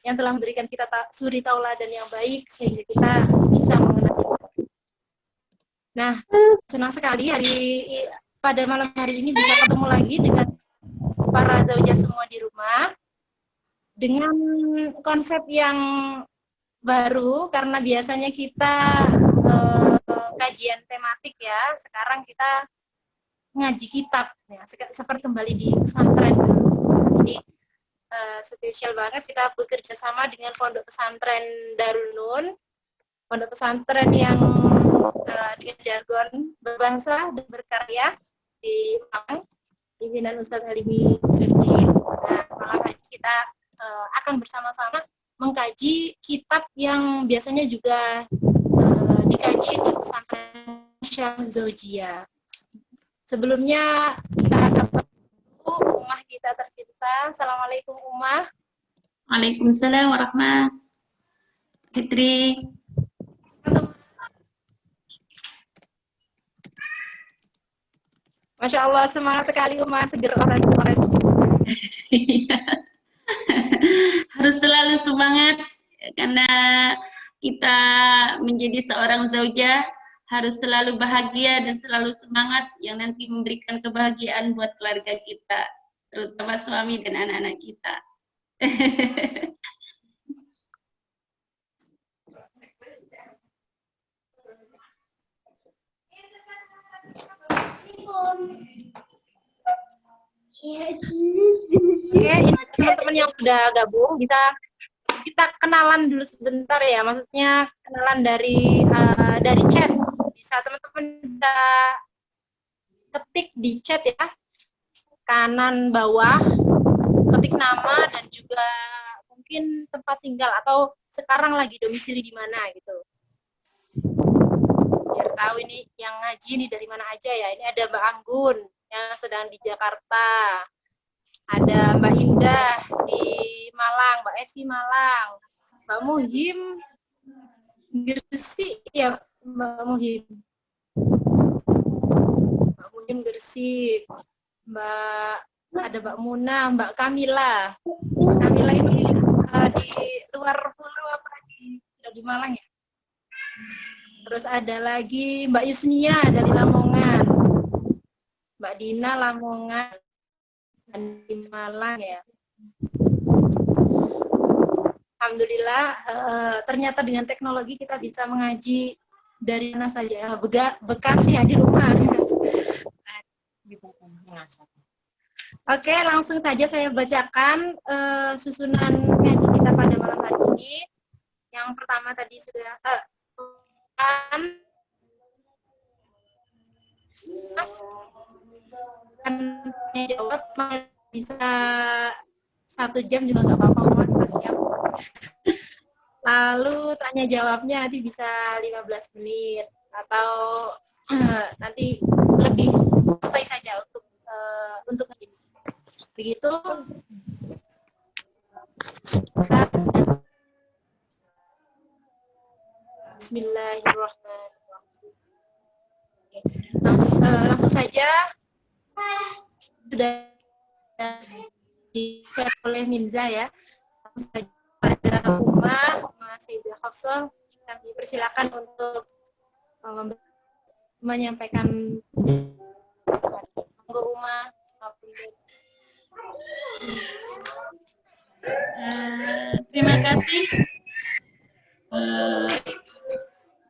yang telah memberikan kita suri tauladan yang baik sehingga kita bisa mengenal. Nah, senang sekali pada malam hari ini bisa ketemu lagi dengan para zaujah semua di rumah dengan konsep yang baru, karena biasanya kita kajian tematik ya, sekarang kita ngaji kitab ya, seperti kembali di pesantren dulu. Jadi spesial banget kita bekerja sama dengan Pondok Pesantren Darul Nun, pondok pesantren yang dengan jargon berbangsa dan berkarya di Malang, pimpinan Ustadz Halimi Sirjin. Nah, malam hari kita akan bersama-sama mengkaji kitab yang biasanya juga dikaji di pesantren Syekh Zaujiyah. Sebelumnya kita sapa Ummah kita tercinta. Assalamualaikum Ummah. Waalaikumsalam warahmatullahi wabarakatuh. Fitri. Masya Allah, semangat sekali Ummah, seger orang. Harus selalu semangat karena kita menjadi seorang zaujah harus selalu bahagia dan selalu semangat yang nanti memberikan kebahagiaan buat keluarga kita, terutama suami dan anak-anak kita. Oke, ini teman-teman yang sudah gabung, kita kenalan dulu sebentar ya, maksudnya kenalan dari chat. Bisa teman-teman bisa ketik di chat ya, kanan bawah, ketik nama dan juga mungkin tempat tinggal atau sekarang lagi domisili di mana gitu. Biar tahu ini yang ngaji nih dari mana aja ya. Ini ada Mbak Anggun yang sedang di Jakarta. Ada Mbak Indah di Malang, Mbak Evi Malang, Mbak Muhim Gresik ya, Mbak Muhim Gresik, ada Mbak Muna, Mbak Kamila ini di luar pulau apa di Malang ya. Terus ada lagi Mbak Yusnia dari Lamongan, Mbak Dina Lamongan dan di Malang ya. Alhamdulillah, ternyata dengan teknologi kita bisa mengaji dari mana saja. Bekasi ya, di rumah. Oke, langsung saja saya bacakan susunan ngaji kita pada malam hari ini. Yang pertama tadi sudah jawab bisa 1 jam juga nggak apa-apa, siap. Lalu tanya jawabnya nanti bisa 15 menit atau nanti lebih santai saja untuk ini. Begitu. Bismillahirrahmanirrahim. Langsung saja sudah di-share oleh Minza ya. Langsung saja pada Ummah Sayyidah Hafsah, kami persilakan untuk menyampaikan Ummah. Terima kasih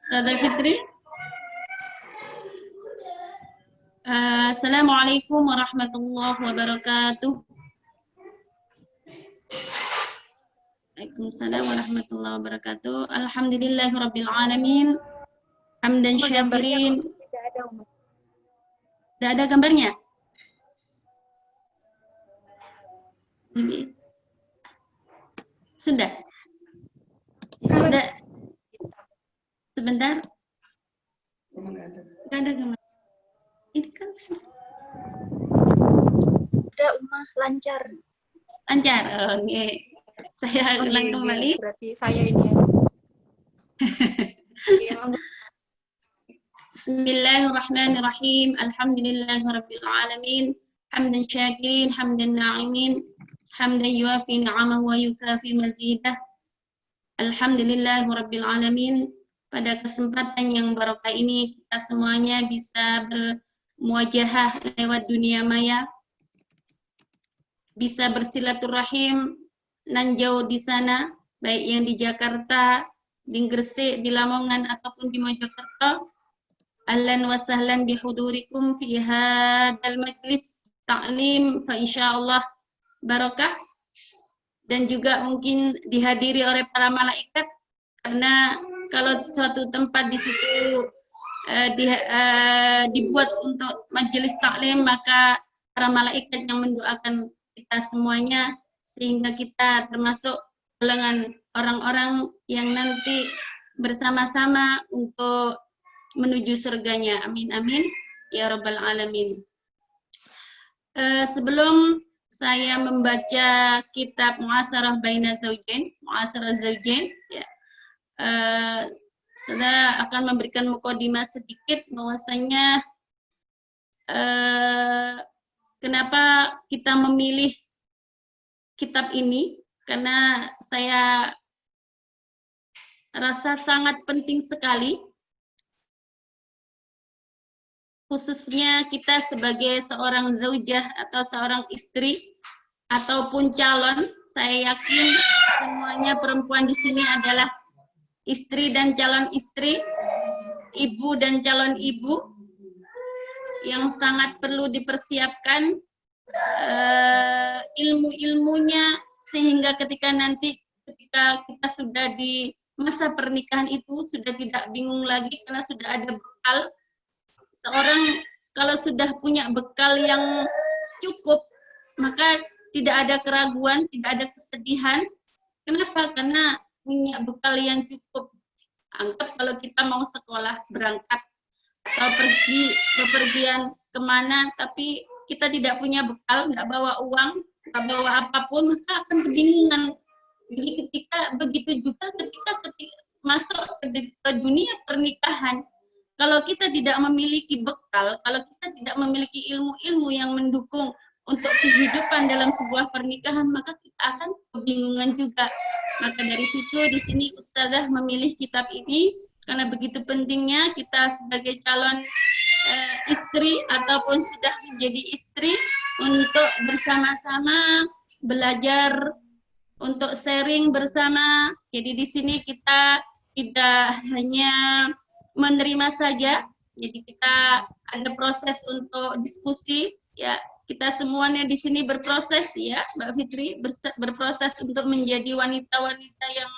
Ustazah Fitri. Assalamualaikum warahmatullahi wabarakatuh. Waalaikumsalam warahmatullahi wabarakatuh. Alhamdulillahirabbil alamin. Hamdan syakirin. Tidak ada gambarnya? Sudah. Sudah. Sebentar. Tidak ada gambar. Itu kan udah Ummah lancar. Lancar. Oke. Saya ulang kembali. Berarti saya ini. Bismillahirrahmanirrahim. Alhamdulillahirabbil alamin. Hamdan syakirin, hamdan na'imin, hamdan yuafi ni'amahu wa yukafi mazidah. Alhamdulillahirabbil alamin. Pada kesempatan yang barokah ini kita semuanya bisa bermuajahah lewat dunia maya, bisa bersilaturahim nan jauh di sana, baik yang di Jakarta, di Gresik, di Lamongan ataupun di Mojokerto. Ahlan wa sahlan bihudurikum fi hadzal majlis ta'lim, fa insyaallah barokah, dan juga mungkin dihadiri oleh para malaikat, karena kalau suatu tempat di situ dibuat untuk majelis taklim, maka para malaikat yang mendoakan kita semuanya, sehingga kita termasuk golongan orang-orang yang nanti bersama-sama untuk menuju surganya. Amin amin ya rabbal alamin. Sebelum saya membaca kitab Mu'asharah Baina Zawjain, Mu'asharah Zawjain, ya, saya akan memberikan mukadimah sedikit bahwasanya kenapa kita memilih kitab ini, karena saya rasa sangat penting sekali, khususnya kita sebagai seorang zaujah atau seorang istri ataupun calon. Saya yakin semuanya perempuan di sini adalah istri dan calon istri, ibu dan calon ibu, yang sangat perlu dipersiapkan ilmu-ilmunya, sehingga ketika kita sudah di masa pernikahan itu sudah tidak bingung lagi karena sudah ada bekal. Seorang kalau sudah punya bekal yang cukup, maka tidak ada keraguan, tidak ada kesedihan. Kenapa? Karena punya bekal yang cukup. Anggap kalau kita mau sekolah, berangkat atau pergi bepergian kemana, tapi kita tidak punya bekal, nggak bawa uang, nggak bawa apapun, maka akan kebingungan. Jadi begitu juga ketika masuk ke dunia pernikahan, kalau kita tidak memiliki bekal, kalau kita tidak memiliki ilmu-ilmu yang mendukung untuk kehidupan dalam sebuah pernikahan, maka kita akan kebingungan juga. Maka dari situ di sini Ustazah memilih kitab ini karena begitu pentingnya kita sebagai calon istri ataupun sudah menjadi istri untuk bersama-sama belajar, untuk sharing bersama. Jadi di sini kita tidak hanya menerima saja, jadi kita ada proses untuk diskusi, ya. Kita semuanya di sini berproses, ya Mbak Fitri, berproses untuk menjadi wanita-wanita yang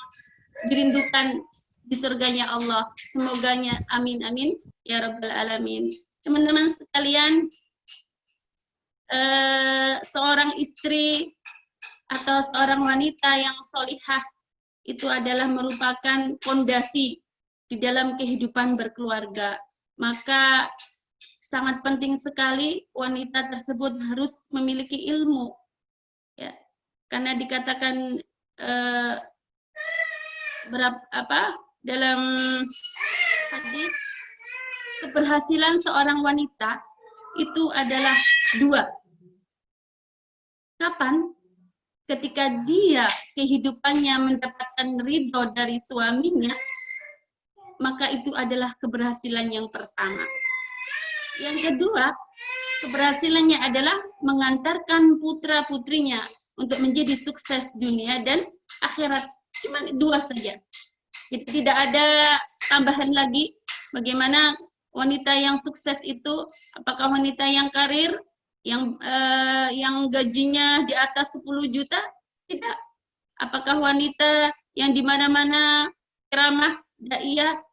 dirindukan di surganya Allah. Semoganya, amin amin ya rabbal alamin. Teman-teman sekalian, seorang istri atau seorang wanita yang solihah itu adalah merupakan fondasi di dalam kehidupan berkeluarga. Maka sangat penting sekali wanita tersebut harus memiliki ilmu, ya, karena dikatakan dalam hadis, keberhasilan seorang wanita itu adalah dua. Kapan? Ketika dia kehidupannya mendapatkan ridho dari suaminya, maka itu adalah keberhasilan yang pertama. Yang kedua, keberhasilannya adalah mengantarkan putra-putrinya untuk menjadi sukses dunia dan akhirat. Cuma dua saja. Jadi tidak ada tambahan lagi. Bagaimana wanita yang sukses itu? Apakah wanita yang karir, yang gajinya di atas 10 juta? Tidak. Apakah wanita yang di mana-mana ceramah, daiyah?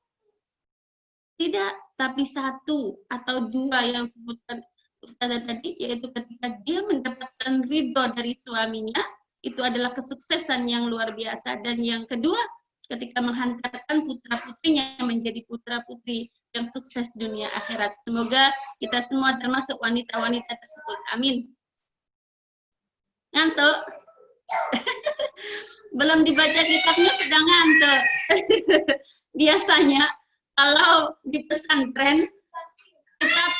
Tidak, tapi satu atau dua yang sebutkan Ustazah tadi, yaitu ketika dia mendapatkan ridho dari suaminya, itu adalah kesuksesan yang luar biasa. Dan yang kedua, ketika menghantarkan putra-putrinya menjadi putra-putri yang sukses dunia akhirat. Semoga kita semua termasuk wanita-wanita tersebut. Amin. Ngantuk? Belum dibaca kitabnya sudah ngantuk. Biasanya kalau di pesantren kitab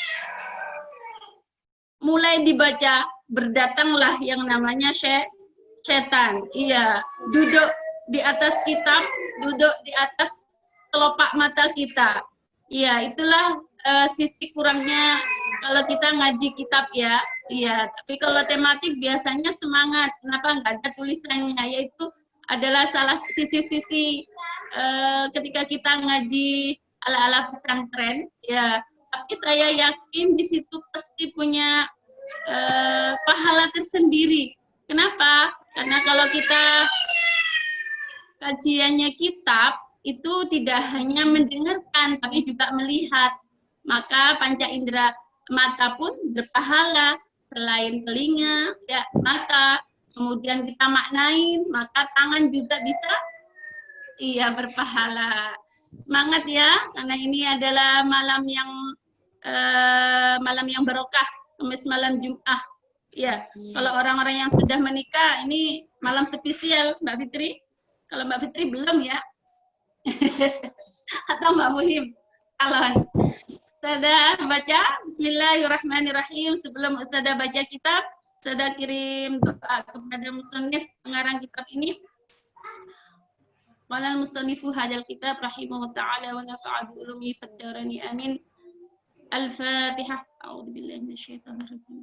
mulai dibaca, berdatanglah yang namanya setan. Iya, di atas kitab, duduk di atas kelopak mata kita. Ya, itulah sisi kurangnya kalau kita ngaji kitab ya. Iya, tapi kalau tematik biasanya semangat. Kenapa nggak ada tulisannya? Yaitu adalah salah sisi-sisi ketika kita ngaji ala-ala pesantren. Ya, tapi saya yakin di situ pasti punya pahala tersendiri. Kenapa? Karena kalau kita kajiannya kitab, itu tidak hanya mendengarkan, tapi juga melihat. Maka panca indera mata pun berpahala. Selain telinga, ya mata, kemudian kita maknain, maka tangan juga bisa berpahala. Semangat ya, karena ini adalah malam yang barokah, Kamis malam Jumat. Ya, kalau orang-orang yang sudah menikah, ini malam spesial, Mbak Fitri. Kalau Mbak Fitri belum ya. Atau Mbak Muhim. Kalau Ustazah baca Bismillahirrahmanirrahim. Sebelum Ustazah baca kitab, Ustazah kirim doa kepada musannif pengarang kitab ini. Qala al-musannifu hadzal kitab rahimahullah ta'ala wa nafa'a bi ulumi fid darain amin. Al-Fatihah. A'udzu billahi minasyaitonir rajim.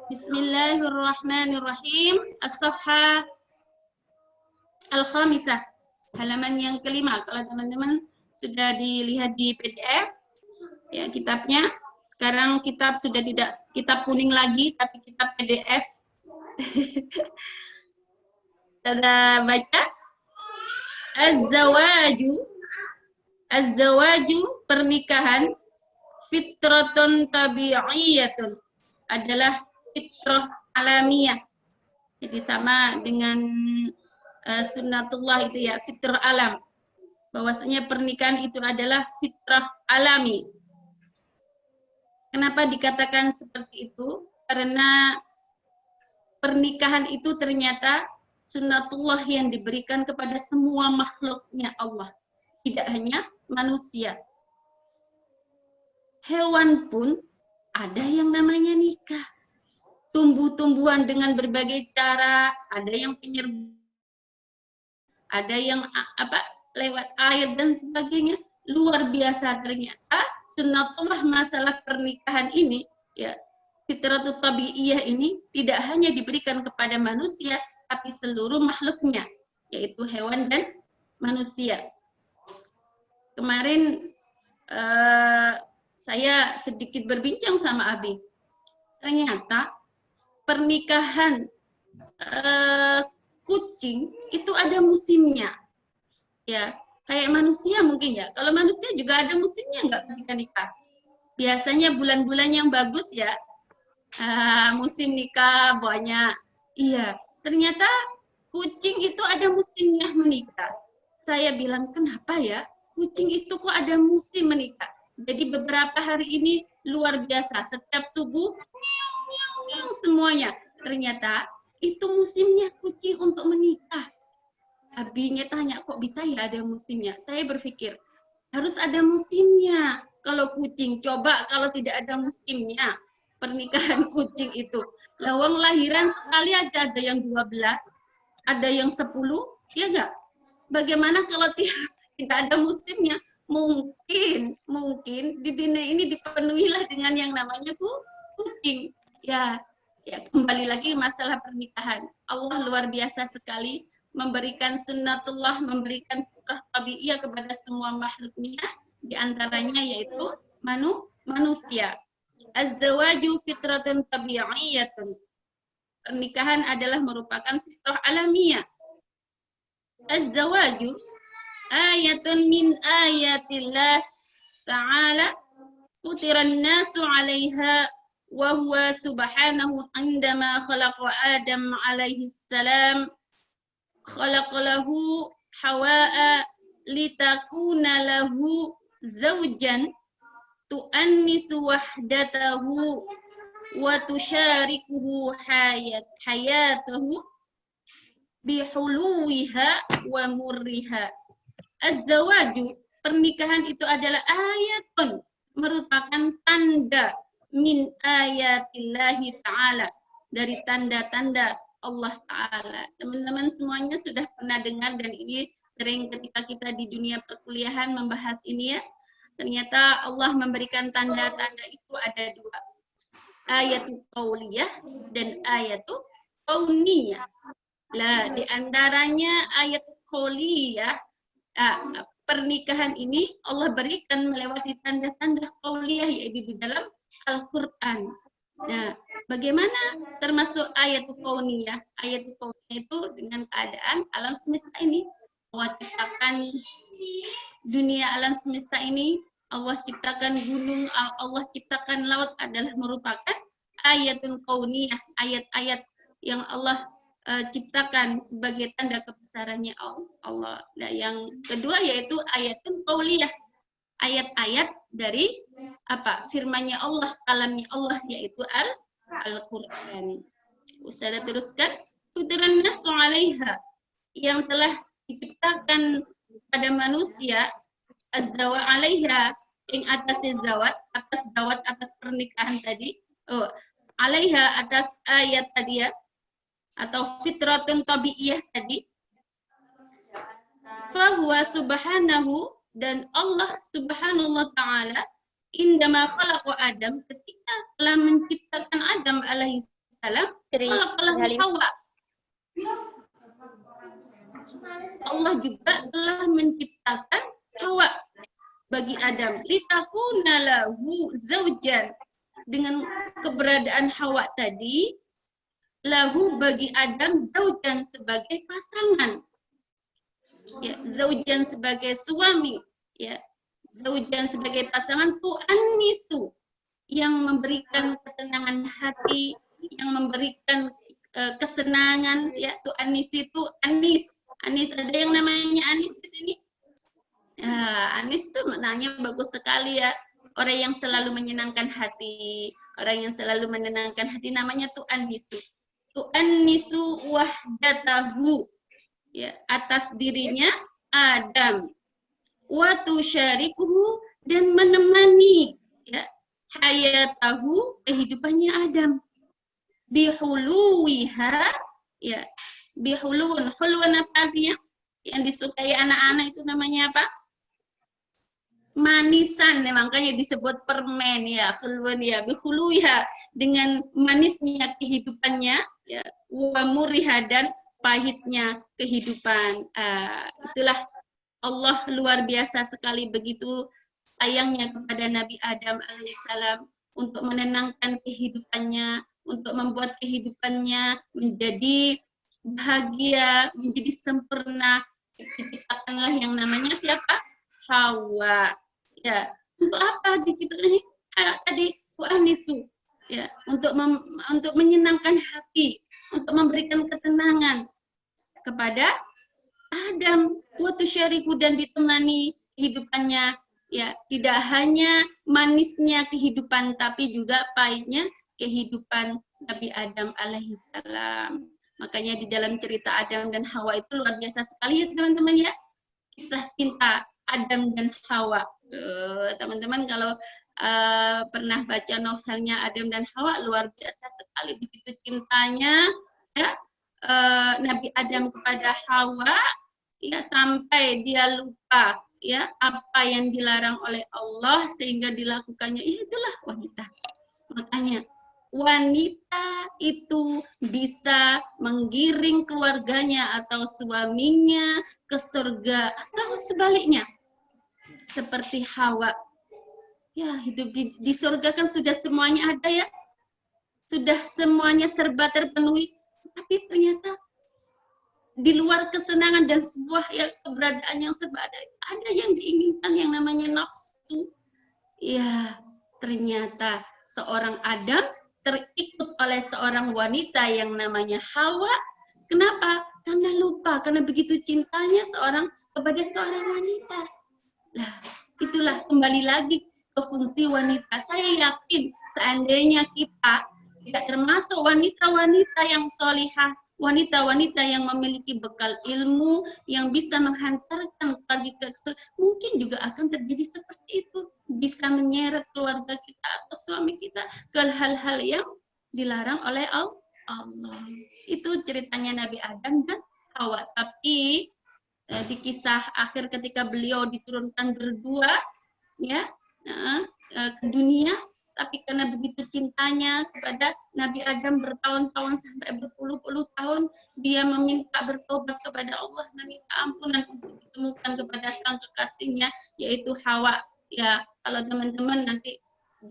Bismillahirrahmanirrahim. As-safha al-khamisah. Halaman yang kelima. Kalau teman-teman sudah dilihat di PDF ya kitabnya. Sekarang kitab sudah tidak kitab kuning lagi, tapi kitab PDF. Kita baca. Az-zawaju pernikahan fitratun tabi'iyatun adalah fitrah alamiah. Jadi sama dengan sunnatullah itu ya, fitrah alam. Bahwasanya pernikahan itu adalah fitrah alami. Kenapa dikatakan seperti itu? Karena pernikahan itu ternyata sunnatullah yang diberikan kepada semua makhluknya Allah. Tidak hanya manusia. Hewan pun ada yang namanya nikah. Tumbuh-tumbuhan dengan berbagai cara, ada yang ada yang lewat air dan sebagainya. Luar biasa ternyata sunnatullah masalah pernikahan ini ya, fitratut tabi'iyah ini tidak hanya diberikan kepada manusia tapi seluruh makhluknya, yaitu hewan dan manusia. Kemarin saya sedikit berbincang sama Abi. Ternyata pernikahan kucing itu ada musimnya. Ya, kayak manusia mungkin ya. Kalau manusia juga ada musimnya nggak nikah. Biasanya bulan-bulan yang bagus ya, musim nikah banyak. Iya, ternyata kucing itu ada musimnya menikah. Saya bilang, kenapa ya? Kucing itu kok ada musim menikah? Jadi beberapa hari ini luar biasa. Setiap subuh, nyong, semuanya. Ternyata itu musimnya kucing untuk menikah. Abinya tanya, kok bisa ya ada musimnya? Saya berpikir, harus ada musimnya. Kalau kucing, coba kalau tidak ada musimnya. Pernikahan kucing itu. Lawang lahiran sekali aja ada yang 12, ada yang 10, ya enggak? Bagaimana kalau tidak ada musimnya? Mungkin di dunia ini dipenuhilah dengan yang namanya kucing. Ya, kembali lagi masalah pernikahan. Allah luar biasa sekali memberikan sunnatullah, memberikan fitrah tabi'iyah kepada semua makhluknya, diantaranya yaitu manusia. Az-zawaju fitratun tabi'iyatun. Pernikahan adalah merupakan fitrah alamiah. Az-zawaju ayatun min ayatillah ta'ala futiran nasu 'alaiha wa huwa subhanahu indama khalaqa Adam alaihi salam khalaqalahu Hawa'a litakuna lahu zawjan tu'annisu wahdatahu wa tusyarikuhu hayatahu bihuluwiha wa murriha. Az-zawaju pernikahan itu adalah ayatun, merupakan tanda min ayatillahi ta'ala, dari tanda-tanda Allah Ta'ala. Teman-teman semuanya sudah pernah dengar, dan ini sering ketika kita di dunia perkuliahan membahas ini ya. Ternyata Allah memberikan tanda-tanda itu ada dua. Ayatul qauliyah dan ayatul kauniyah. Lah, di antaranya ayat qauliyah, pernikahan ini Allah berikan melewati tanda-tanda qauliyah, yaitu di dalam Al-Quran. Nah, bagaimana termasuk ayat kauniyah? Ayat kauniyah itu dengan keadaan alam semesta ini. Allah ciptakan dunia alam semesta ini, Allah ciptakan gunung, Allah ciptakan laut adalah merupakan ayatun kauniyah, ayat-ayat yang Allah ciptakan sebagai tanda kebesarannya Allah. Nah, yang kedua yaitu ayatun qauliyah, ayat-ayat dari apa? Firman-Nya Allah, kalamnya Allah, yaitu Al-Quran. Ustazah teruskan, futiran nasu 'alaiha, yang telah diciptakan pada manusia, az-zawaj 'alaiha, yang atas zawat, atas pernikahan tadi, 'alaiha, atas ayat tadi ya, atau fitratun tabi'iyah tadi, fahuwa subhanahu, dan Allah subhanahu wa ta'ala, indama khalaqa Adam, ketika telah menciptakan Adam alaihi salam, khalaqalahu Hawa. Allah juga telah menciptakan Hawa bagi Adam, litakuna lahu zaujan, dengan keberadaan Hawa tadi, lahu bagi Adam, zaujan sebagai pasangan, ya, zaujan sebagai suami, ya, zaujan sebagai pasangan, tu'annisu, yang memberikan ketenangan hati, yang memberikan kesenangan, ya, tu'annisi itu anis. Anis, ada yang namanya anis di sini? Anis itu maknanya bagus sekali ya. Orang yang selalu menyenangkan hati, orang yang selalu menenangkan hati, namanya tu'annisu. Tu'annisu wahdatahu, ya, atas dirinya Adam. Wa tusyarikuhu, dan menemani, ya, hayatahu, kehidupannya Adam. Bihuluwiha, ya, bihuluun, hulwan apa artinya? Yang disukai anak-anak itu namanya apa? Manisan, ya, makanya disebut permen, ya, hulwan, ya, bihuluwiha, dengan manisnya kehidupannya, ya, wa muriha, dan pahitnya kehidupan. Itulah Allah luar biasa sekali, begitu sayangnya kepada Nabi Adam alaihissalam untuk menenangkan kehidupannya, untuk membuat kehidupannya menjadi bahagia, menjadi sempurna. Diciptakanlah yang namanya siapa? Hawa. Ya, untuk apa diciptakan ini? Tadi tu'anisu, ya, untuk menyenangkan hati, untuk memberikan ketenangan kepada Adam, wa tusyariku, dan ditemani kehidupannya, ya, tidak hanya manisnya kehidupan tapi juga pahitnya kehidupan Nabi Adam alaihissalam. Makanya di dalam cerita Adam dan Hawa itu luar biasa sekali ya teman-teman ya, kisah cinta Adam dan Hawa. Teman-teman kalau pernah baca novelnya Adam dan Hawa, luar biasa sekali begitu cintanya ya, Nabi Adam kepada Hawa, ya, sampai dia lupa ya apa yang dilarang oleh Allah sehingga dilakukannya. Itulah wanita. Makanya wanita itu bisa menggiring keluarganya atau suaminya ke surga, atau sebaliknya seperti Hawa. Ya, hidup di surga kan sudah semuanya ada ya, sudah semuanya serba terpenuhi, tapi ternyata di luar kesenangan dan sebuah ya, keberadaan yang serba ada yang diinginkan yang namanya nafsu. Ya, ternyata seorang Adam terikut oleh seorang wanita yang namanya Hawa. Kenapa? Karena lupa, karena begitu cintanya seorang kepada seorang wanita. Lah, itulah kembali lagi ke fungsi wanita. Saya yakin seandainya kita tidak termasuk wanita-wanita yang solihah, wanita-wanita yang memiliki bekal ilmu yang bisa menghantarkan pergi ke mungkin juga akan terjadi seperti itu, bisa menyeret keluarga kita atau suami kita ke hal-hal yang dilarang oleh Allah. Itu ceritanya Nabi Adam dan Hawa. Tapi di kisah akhir ketika beliau diturunkan berdua ya ke dunia, tapi karena begitu cintanya kepada Nabi Adam bertahun-tahun sampai berpuluh-puluh tahun, dia meminta bertobat kepada Allah, meminta ampunan untuk ditemukan kepada sang kekasihnya, yaitu Hawa. Ya, kalau teman-teman nanti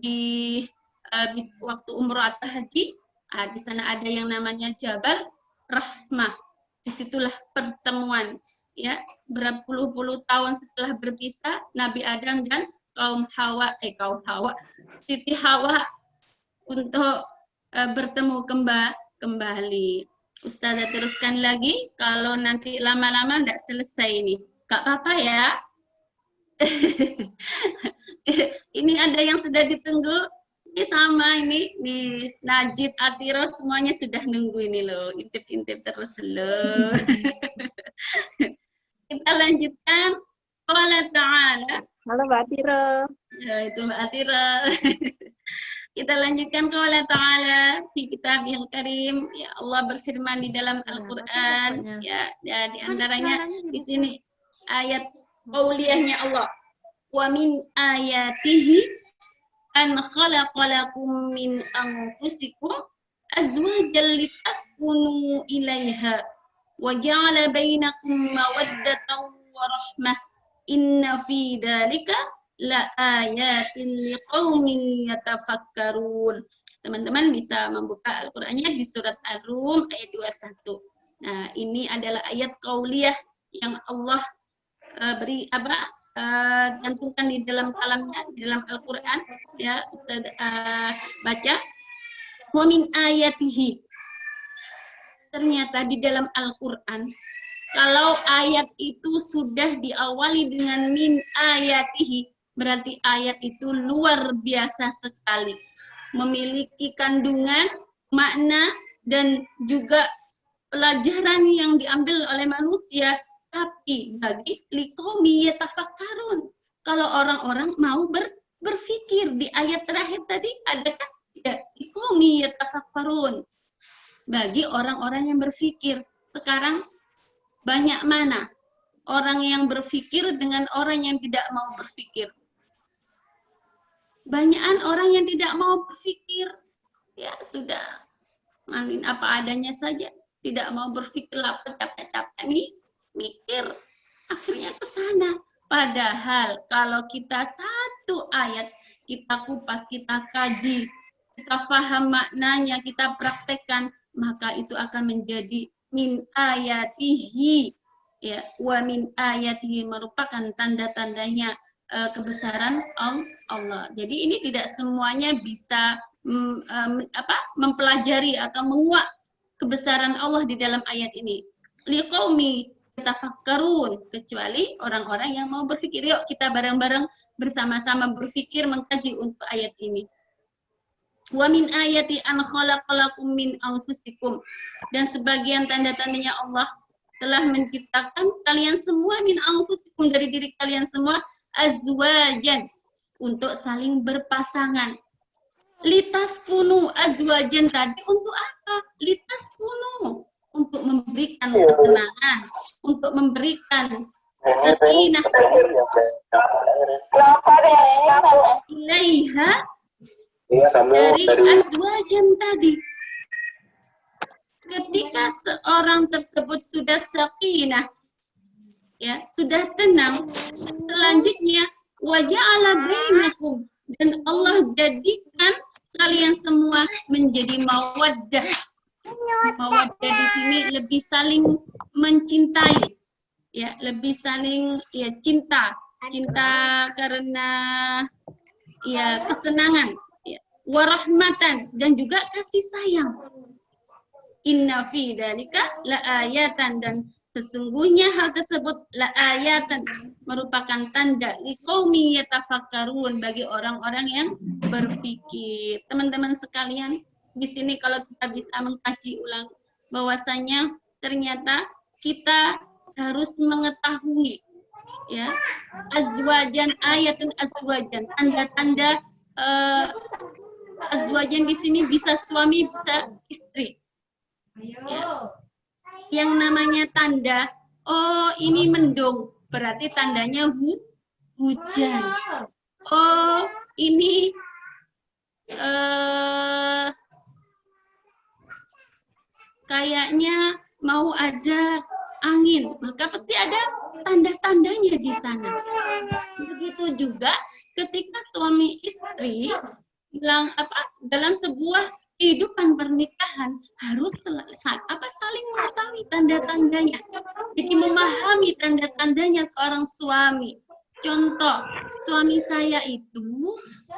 di waktu umroh atau haji, di sana ada yang namanya Jabal Rahmah. Disitulah pertemuan. Ya, berpuluh-puluh tahun setelah berpisah, Nabi Adam dan kaum Hawa, Siti Hawa untuk bertemu kembali. Ustazah teruskan lagi, kalau nanti lama-lama tidak selesai ini. Gak apa-apa ya. Ini ada yang sudah ditunggu. Ini sama ini di Najib, Atiro semuanya sudah nunggu ini loh. Intip-intip terus loh. Kita lanjutkan. Allah Ta'ala. Halo Mbak Atiro. Ya, itu Mbak Atira. Kita lanjutkan ke Allah Ta'ala di kitabihil karim. Ya, Allah berfirman di dalam Al-Quran. Ya, di antaranya di sini ayat qauliyahnya Allah. Wa min ayatihi an khalaqalakum min anfusikum azwajan litaskunu ilaiha wa ja'ala bainakum mawaddatan wa rahmah. Inna fi dzalika la ayatin liqaumin yatafakkarun. Teman-teman bisa membuka Al-Qur'annya di surat Ar-Rum ayat 21. Nah, ini adalah ayat qauliyah yang Allah cantumkan di dalam kalamnya, di dalam Al-Qur'an. Ya, Ustaz baca. Wa min ayatihi. Ternyata di dalam Al-Qur'an kalau ayat itu sudah diawali dengan min ayatihi, berarti ayat itu luar biasa sekali. Memiliki kandungan, makna, dan juga pelajaran yang diambil oleh manusia. Tapi bagi liqaumi yatafakkarun. Kalau orang-orang mau berpikir, di ayat terakhir tadi ada kan? Ya, liqaumi yatafakkarun. Bagi orang-orang yang berpikir. Sekarang banyak mana orang yang berpikir dengan orang yang tidak mau berpikir? Banyakan orang yang tidak mau berpikir, ya sudah, manin apa adanya saja, tidak mau berpikir apa capek-capek nih, mikir, akhirnya ke sana. Padahal kalau kita satu ayat, kita kupas, kita kaji, kita paham maknanya, kita praktekkan, maka itu akan menjadi min ayatihi, ya, wa min ayatihi merupakan tanda-tandanya kebesaran Allah. Jadi ini tidak semuanya bisa mempelajari atau menguak kebesaran Allah di dalam ayat ini. Liqaumi yatafakkarun, kecuali orang-orang yang mau berpikir. Yuk kita bareng-bareng bersama-sama berpikir mengkaji untuk ayat ini. Wa min ayati an khalaqalakum min anfusikum, dan sebagian tanda-tandanya Allah telah menciptakan kalian semua min anfusikum, dari diri kalian semua, azwajan, untuk saling berpasangan. Litaskunu, azwajan tadi untuk apa? Litaskunu, untuk memberikan ketenangan, untuk memberikan sakinah ilaiha, dari azwajan tadi. Ketika seorang tersebut sudah sakinah, ya, sudah tenang, selanjutnya waja'ala bainakum, dan Allah jadikan kalian semua menjadi mawaddah. Mawaddah di sini lebih saling mencintai, ya, lebih saling, ya, cinta karena, ya, kesenangan, warahmatan, dan juga kasih sayang. Inna fi dzalika laayatan, dan sesungguhnya hal tersebut laayatan, merupakan tanda liqaumi yatafakkarun, bagi orang-orang yang berpikir. Teman-teman sekalian, di sini kalau kita bisa mengkaji ulang, bahwasanya ternyata kita harus mengetahui, ya, azwajan ayatun azwajan, tanda-tanda azwajan di sini bisa suami bisa istri, ya. Yang namanya tanda, oh ini mendung berarti tandanya hujan, oh ini kayaknya mau ada angin, maka pasti ada tanda-tandanya di sana. Begitu juga ketika suami istri bilang dalam sebuah kehidupan pernikahan harus saling mengetahui tanda-tandanya. Jadi memahami tanda-tandanya seorang suami. Contoh, suami saya itu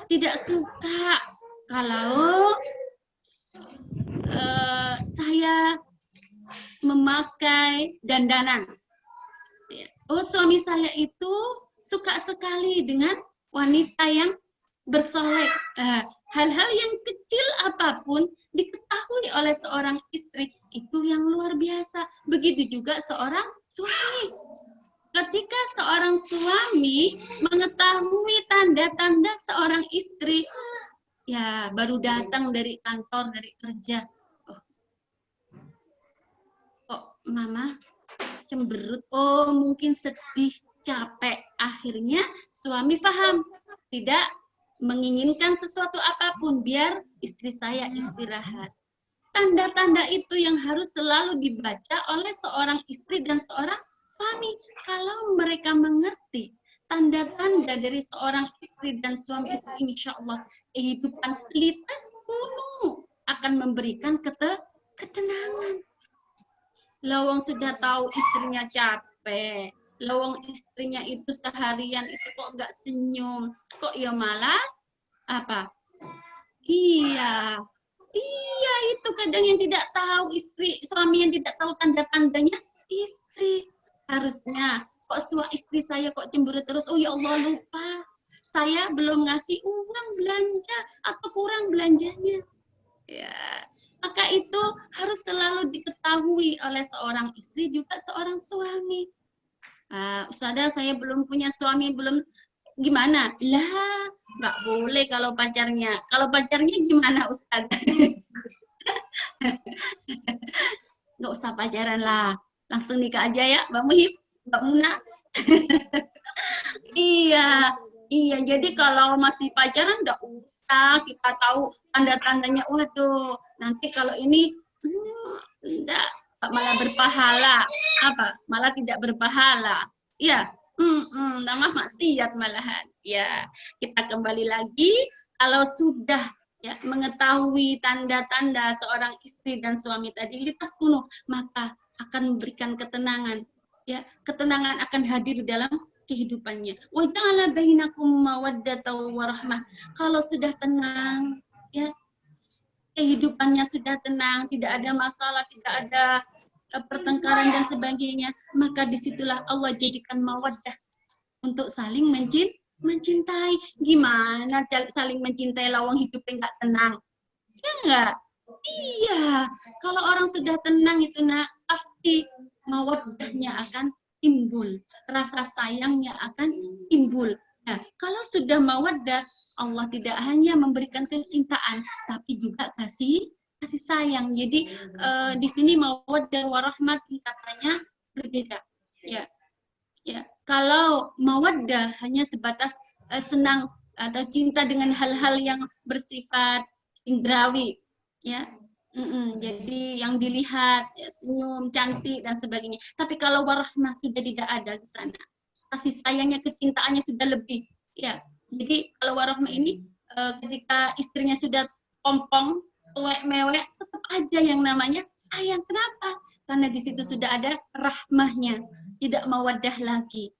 tidak suka kalau saya memakai dandanan. Oh, suami saya itu suka sekali dengan wanita yang bersolek. Hal-hal yang kecil apapun diketahui oleh seorang istri itu yang luar biasa. Begitu juga seorang suami. Ketika seorang suami mengetahui tanda-tanda seorang istri, ya baru datang dari kantor, dari kerja, kok mama cemberut, oh mungkin sedih, capek. Akhirnya suami paham, tidak menginginkan sesuatu apapun, biar istri saya istirahat. Tanda-tanda itu yang harus selalu dibaca oleh seorang istri dan seorang suami. Kalau mereka mengerti tanda-tanda dari seorang istri dan suami itu, insya Allah kehidupan litas penuh akan memberikan ketenangan. Lawang sudah tahu istrinya capek, lawang istrinya itu seharian itu kok nggak senyum, kok ya malah apa? Iya, iya itu kadang yang tidak tahu istri, suami yang tidak tahu tanda-tandanya istri. Harusnya kok istri saya kok cemburu terus, oh ya Allah lupa, saya belum ngasih uang belanja atau kurang belanjanya. Ya, maka itu harus selalu diketahui oleh seorang istri juga seorang suami. Ustazah saya belum punya suami, belum, gimana? Lah, nggak boleh kalau pacarnya. Kalau pacarnya gimana Ustazah? Nggak usah pacaran lah, langsung nikah aja ya Mbak Muhib, Mbak Muna. Iya, iya. Jadi kalau masih pacaran nggak usah kita tahu tanda-tandanya. Waduh, nanti kalau ini enggak, malah berpahala. Apa? Malah tidak berpahala. Iya, nama maksiat malahan. Ya, kita kembali lagi. Kalau sudah ya mengetahui tanda-tanda seorang istri dan suami tadi litas kuno, maka akan memberikan ketenangan. Ya, ketenangan akan hadir dalam kehidupannya. Wa ja'ala bainakum mawaddatan warahmah. Kalau sudah tenang, ya kehidupannya sudah tenang, tidak ada masalah, tidak ada pertengkaran dan sebagainya, maka disitulah Allah jadikan mawaddah untuk saling mencintai. Gimana saling mencintai lawang hidupnya nggak tenang? Ya enggak? Iya. Kalau orang sudah tenang itu pasti mawaddahnya akan timbul, rasa sayangnya akan timbul. Nah, kalau sudah mawaddah, Allah tidak hanya memberikan kecintaan, tapi juga kasih sayang. Jadi di sini mawaddah warahmat katanya berbeda. Ya, ya. Kalau mawaddah hanya sebatas senang atau cinta dengan hal-hal yang bersifat indrawi, ya. Jadi yang dilihat ya, senyum, cantik dan sebagainya. Tapi kalau warahmah sudah tidak ada di sana, kasih sayangnya, kecintaannya sudah lebih. Ya, jadi kalau warahmah ini ketika istrinya sudah pompong, mewek, tetap aja yang namanya sayang. Kenapa? Karena di situ sudah ada rahmahnya, tidak mawaddah lagi.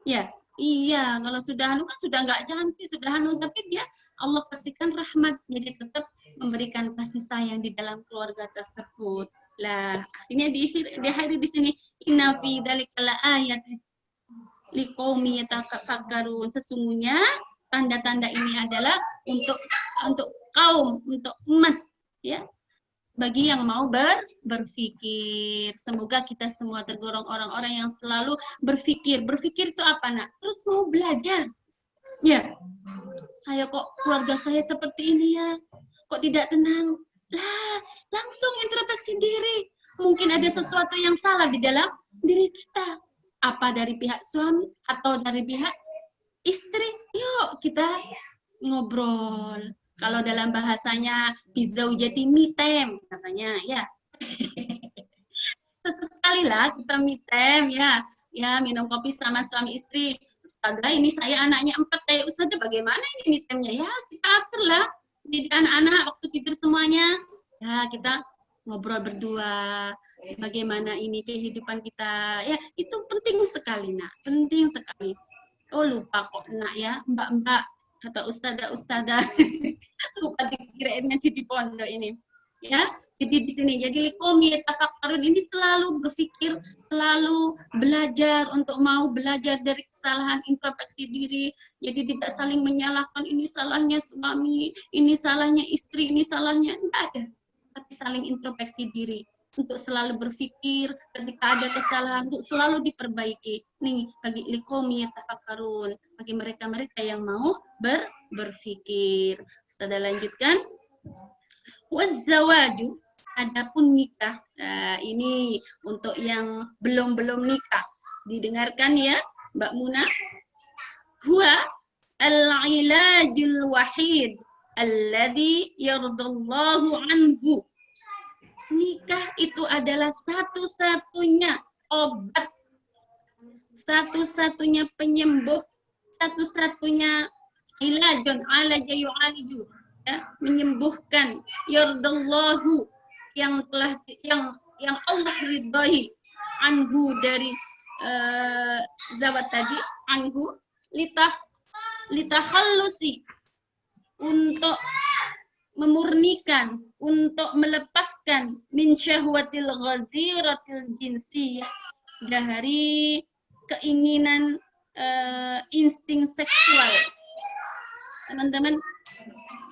Ya, iya. Kalau sudah kan sudah nggak cantik, sudah tapi dia Allah kasihkan rahmat, jadi tetap memberikan kasih sayang di dalam keluarga tersebut. Lah, akhirnya diakhiri di sini inna fi dzalika laayat liqaumi yatafakkarun. Sesungguhnya tanda-tanda ini adalah untuk kaum, untuk umat, ya. bagi yang mau berpikir. Semoga kita semua tergolong orang-orang yang selalu berpikir. Berpikir itu apa, nak? Terus mau belajar. Ya, saya kok keluarga saya seperti ini ya. Kok tidak tenang? Lah, langsung introspeksi diri. Mungkin ada sesuatu yang salah di dalam diri kita. Apa dari pihak suami atau dari pihak istri? Yuk kita ngobrol. Kalau dalam bahasanya bizaujati me time katanya ya. Sesekali lah kita me time ya. Ya, minum kopi sama suami istri. Ustazah, ini saya anaknya 4 kayak Ustazah, bagaimana ini me time-nya? Ya, kita atur lah. Jadi anak-anak waktu tidur semuanya. Ya, kita ngobrol berdua. Bagaimana ini kehidupan kita. Ya, itu penting sekali, nak. Penting sekali. Oh, lupa kok, nak ya. Mbak-mbak kata ustazah lupa dikirain ngaji di pondok ini ya. Jadi di sini jadi likomi tafakkarun ini selalu berpikir, selalu belajar untuk mau belajar dari kesalahan, introspeksi diri. Jadi tidak saling menyalahkan, ini salahnya suami, ini salahnya istri, ini salahnya, enggak ada, tapi saling introspeksi diri untuk selalu berpikir ketika ada kesalahan untuk selalu diperbaiki. Nih bagi likomi tafakkarun, bagi mereka-mereka yang mau berpikir. Sudah lanjutkan. Wazzawaju, adapun nikah. Nah, ini untuk yang belum nikah. Didengarkan ya, Mbak Muna. Huwa al-ilajul wahid alladhi yardallahu anhu. Nikah itu adalah satu-satunya obat, satu-satunya penyembuh, satu-satunya ilajun alaja yu'aliju, ya, menyembuhkan, yardallahu, yang telah yang Allah ridhai, anhu, dari zawat tadi, anhu, litahhallusi, untuk memurnikan, untuk melepaskan, min syahwatil ghaziratil jinsiyah, dari keinginan insting seksual. Teman-teman,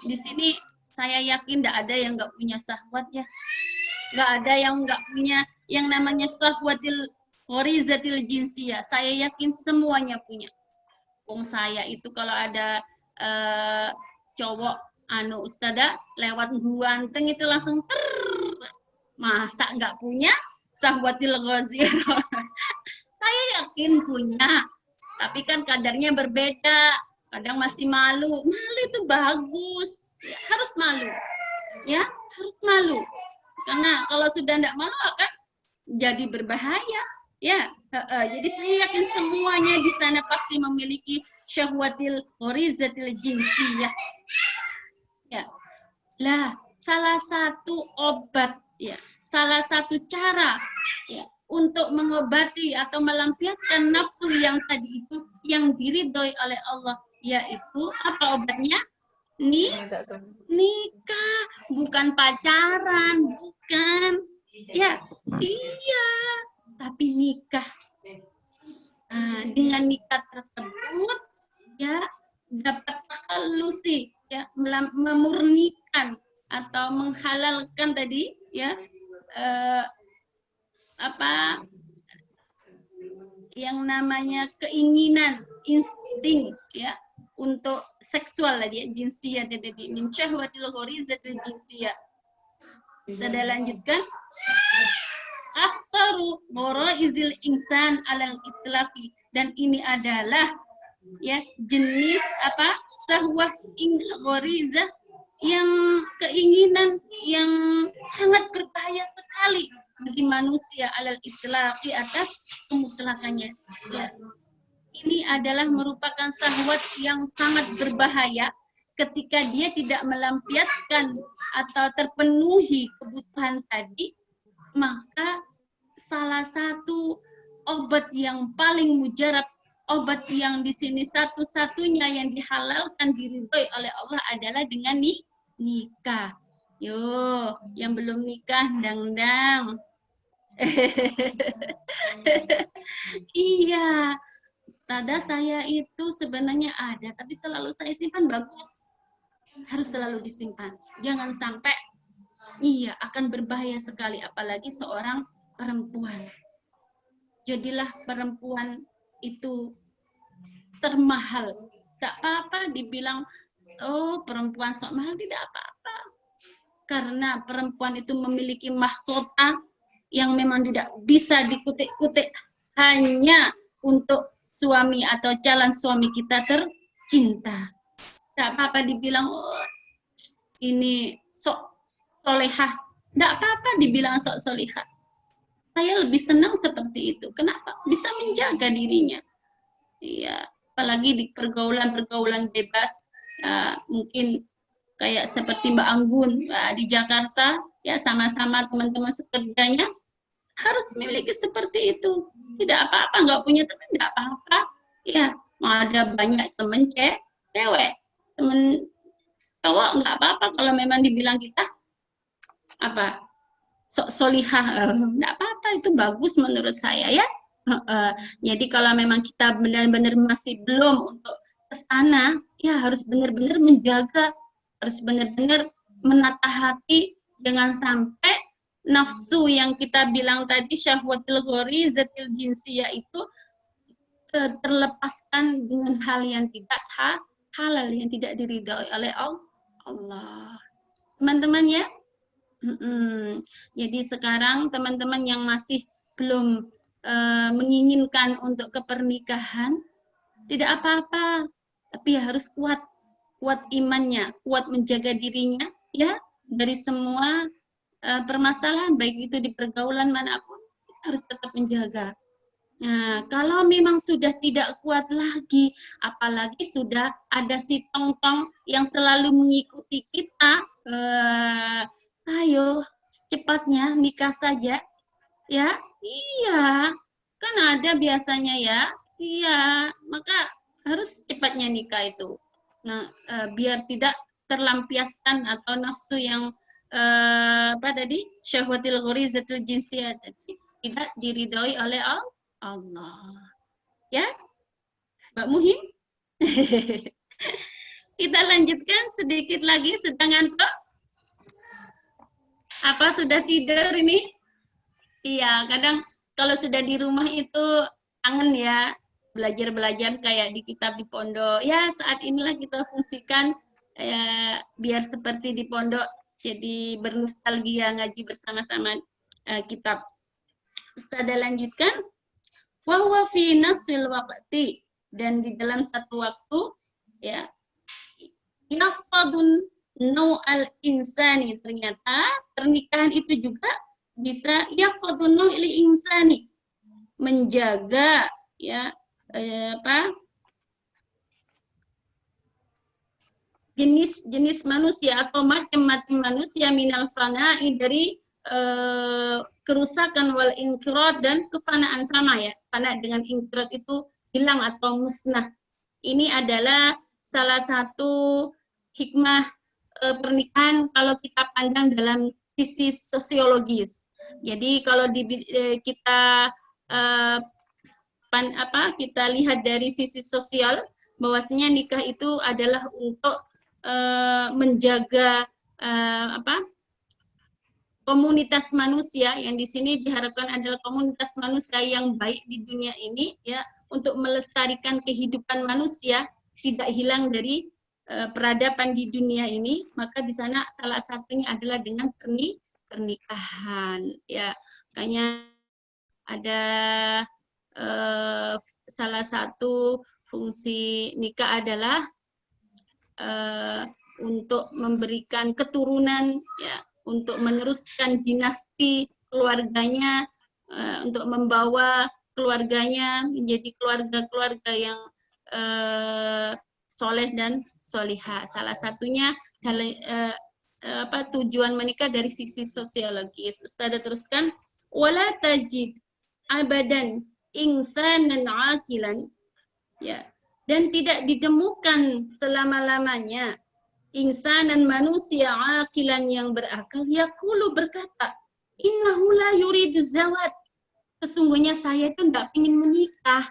di sini saya yakin tidak ada yang nggak punya syahwat ya. Nggak ada yang nggak punya yang namanya syahwatil gharizatil jinsiyah. Saya yakin semuanya punya. Wong saya itu kalau ada cowok ustazah lewat ganteng itu langsung masa nggak punya syahwatil ghazirah. Saya yakin punya, tapi kan kadarnya berbeda. Kadang masih malu. Malu itu bagus. Ya, harus malu. Ya, harus malu. Karena kalau sudah tidak malu akan jadi berbahaya. Ya, jadi saya yakin semuanya di sana pasti memiliki syahwatil gharizatil jinsiyah. Ya. Lah, salah satu obat ya, salah satu cara ya untuk mengobati atau melampiaskan nafsu yang tadi itu yang diridhoi oleh Allah, yaitu apa obatnya? Nikah, bukan pacaran, bukan. Ya, iya, tapi nikah. Nah, dengan nikah tersebut ya dapat halusi, ya, memurnikan atau menghalalkan tadi ya apa yang namanya keinginan, insting ya untuk seksual tadi ya, jinsiyah tadi, min syahwatil gharizatil jinsiyah. Bisa dilanjutkan. Akhtaru gharaizil insan alal itlaqi, dan ini adalah ya jenis apa syahwah gharizah yang keinginan yang sangat berbahaya sekali bagi manusia alal itlaqi, atas kemutlakannya ya. Ini adalah merupakan syahwat yang sangat berbahaya ketika dia tidak melampiaskan atau terpenuhi kebutuhan tadi. Maka salah satu obat yang paling mujarab, obat yang di sini satu-satunya yang dihalalkan, diridhoi oleh Allah adalah dengan nikah. Yo, yang belum nikah, dang. Iya, ustazah saya itu sebenarnya ada, tapi selalu saya simpan. Bagus, harus selalu disimpan. Jangan sampai Iya, akan berbahaya sekali, apalagi seorang perempuan. Jadilah perempuan itu termahal. Tak apa-apa dibilang, oh perempuan sok mahal, tidak apa-apa. Karena perempuan itu memiliki mahkota yang memang tidak bisa dikutik-kutik hanya untuk suami atau calon suami kita tercinta. Tak apa-apa dibilang, oh ini sok solehah. Tidak apa-apa dibilang sok solehah. Saya lebih senang seperti itu. Kenapa? Bisa menjaga dirinya. Iya, apalagi di pergaulan-pergaulan bebas, mungkin kayak seperti Mbak Anggun di Jakarta, ya sama-sama teman-teman sekerjanya harus memiliki seperti itu. Tidak apa-apa, nggak punya teman, tidak apa-apa. Ya, ada banyak teman cewek, teman cowok nggak apa-apa kalau memang dibilang kita apa sok solihah, nggak apa-apa, itu bagus menurut saya ya. Jadi kalau memang kita benar-benar masih belum untuk ke sana, ya harus benar-benar menjaga, harus benar-benar menata hati, jangan sampai nafsu yang kita bilang tadi, syahwatil ghorizatil jinsiyah itu terlepaskan dengan hal yang tidak halal, yang tidak diridhoi oleh Allah. Teman-teman ya. Jadi sekarang teman-teman yang masih belum menginginkan untuk kepernikahan, tidak apa-apa, tapi harus kuat imannya, kuat menjaga dirinya ya dari semua permasalahan, baik itu di pergaulan manapun, harus tetap menjaga. Nah, kalau memang sudah tidak kuat lagi, apalagi sudah ada si tong-tong yang selalu mengikuti kita, ayo secepatnya nikah saja, ya. Iya, kan ada biasanya ya. Iya, maka harus cepatnya nikah itu. Nah, biar tidak terlampiaskan atau nafsu yang apa tadi, syahwatil ghorizatul jinsiyah tadi tidak diridhoi oleh Allah. Ya, Mbak Muhim. Kita lanjutkan sedikit lagi, sedang ngantuk. Apa sudah tidur ini? Iya, kadang kalau sudah di rumah itu kangen ya, belajar-belajar kayak di kitab di pondok. Ya, saat inilah kita fungsikan biar seperti di pondok, jadi bernostalgia ngaji bersama-sama kitab. Kita lanjutkan. Wa huwa fi nasil waqti, dan di dalam satu waktu ya yafadun nau'al insani, ternyata pernikahan itu juga bisa yafadun nau'il insani, menjaga ya jenis-jenis manusia atau macam-macam manusia minal fana'i, dari kerusakan, wal inqirad, dan kefanaan, sama ya. Fana dengan inqirad itu hilang atau musnah. Ini adalah salah satu hikmah pernikahan kalau kita pandang dalam sisi sosiologis. Jadi kalau kita kita lihat dari sisi sosial, bahwasanya nikah itu adalah untuk menjaga komunitas manusia, yang di sini diharapkan adalah komunitas manusia yang baik di dunia ini ya, untuk melestarikan kehidupan manusia tidak hilang dari peradaban di dunia ini. Maka di sana salah satunya adalah dengan pernikahan ya. Makanya ada salah satu fungsi nikah adalah untuk memberikan keturunan ya, untuk meneruskan dinasti keluarganya, untuk membawa keluarganya menjadi keluarga-keluarga yang soleh dan solihah. Salah satunya tujuan menikah dari sisi sosiologis. Ustazah teruskan, wala tajid abadan insanan aqilan, ya, dan tidak ditemukan selama-lamanya insanan manusia aqilan yang berakal, yaqulu berkata, innahu la yuridu zawat, sesungguhnya saya itu tidak ingin menikah.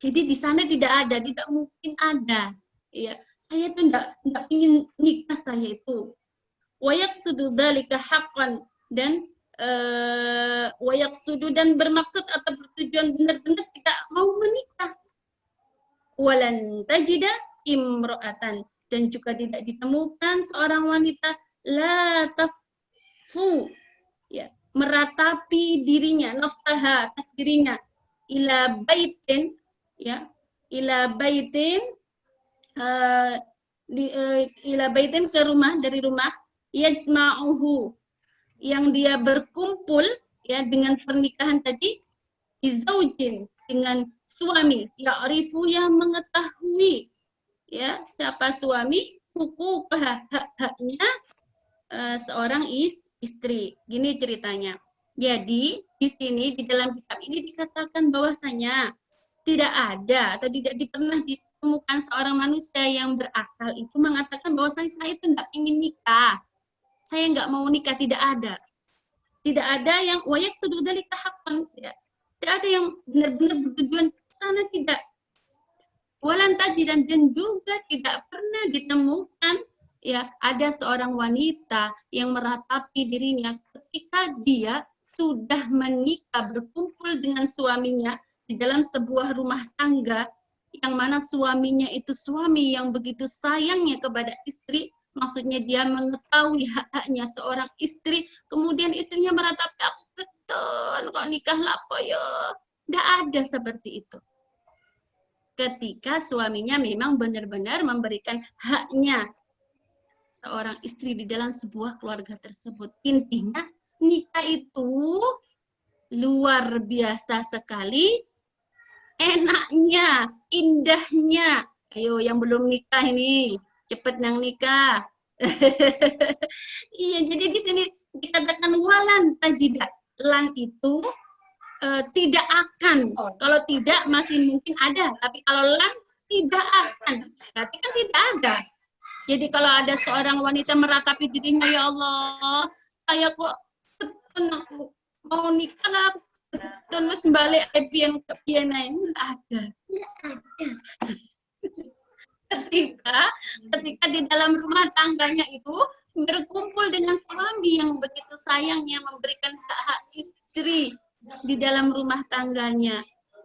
Jadi di sana tidak mungkin ada. Ya, saya itu tidak ingin nikah saya itu. wa yaqsudu dzalika haqqan, dan wa yaqsudu, dan bermaksud atau bertujuan benar-benar tidak mau menikah. Walan tajida imro'atan, dan juga tidak ditemukan seorang wanita la taffu, ya, meratapi dirinya, nafsaha, atas dirinya, ila baitin, ya, ila baitin, ila baitin, ke rumah, dari rumah, yajma'uhu, yang dia berkumpul, ya, dengan pernikahan tadi, bizaujin, dengan suami, ya'rifu, yang mengetahui, ya, siapa suami, hukukah, hak-haknya seorang istri. Gini ceritanya. Jadi di sini di dalam kitab ini dikatakan bahwasanya tidak ada atau tidak pernah ditemukan seorang manusia yang berakal itu mengatakan bahwasanya saya itu nggak ingin nikah, saya nggak mau nikah. Tidak ada. Tidak ada yang wayak sudah dari tahapan. Tidak ada yang benar-benar bertujuan ke sana, tidak. Walan tajidan, dan juga tidak pernah ditemukan, ya, ada seorang wanita yang meratapi dirinya ketika dia sudah menikah, berkumpul dengan suaminya di dalam sebuah rumah tangga, yang mana suaminya itu suami yang begitu sayangnya kepada istri, maksudnya dia mengetahui hak-haknya seorang istri, kemudian istrinya meratapi, aku keton kok nikah lapo ya. Tidak ada seperti itu. Ketika suaminya memang benar-benar memberikan haknya seorang istri di dalam sebuah keluarga tersebut. Intinya nikah itu luar biasa sekali enaknya, indahnya. Ayo yang belum nikah ini, cepet nang nikah. Iya, jadi di sini dikatakan walan tajidat. Lan itu tidak akan. Kalau tidak masih mungkin ada, tapi kalau lan tidak akan, berarti kan tidak ada. Jadi kalau ada seorang wanita meratapi dirinya, ya Allah, saya kok aku mau nikah lah, terus balik pian ke pian ini, ada. Ketika di dalam rumah tangganya itu berkumpul dengan suami yang begitu sayangnya memberikan hak-hak istri di dalam rumah tangganya,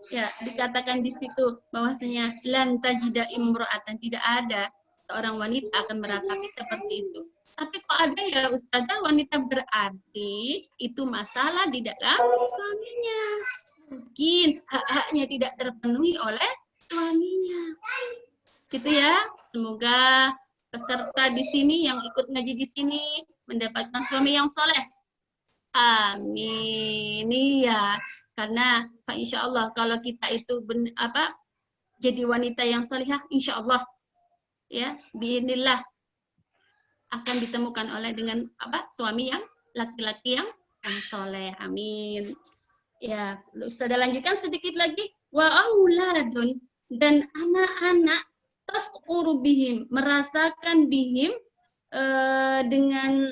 ya, dikatakan di situ bahwasanya lan tajida imro'atan, tidak ada seorang wanita akan meratapi seperti itu. Tapi kok ada ya Ustazah wanita berarti itu masalah di dalam suaminya, mungkin hak-haknya tidak terpenuhi oleh suaminya, gitu ya. Semoga peserta di sini yang ikut ngaji di sini mendapatkan suami yang soleh. Amin. Iya, karena insya Allah kalau kita itu jadi wanita yang salihah, insya Allah, ya, biidznillah akan ditemukan oleh dengan suami yang laki-laki yang soleh. Amin. Ya, sudah lanjutkan sedikit lagi. Wa auladun, dan anak-anak, tas'uru bihim, merasakan bihim dengan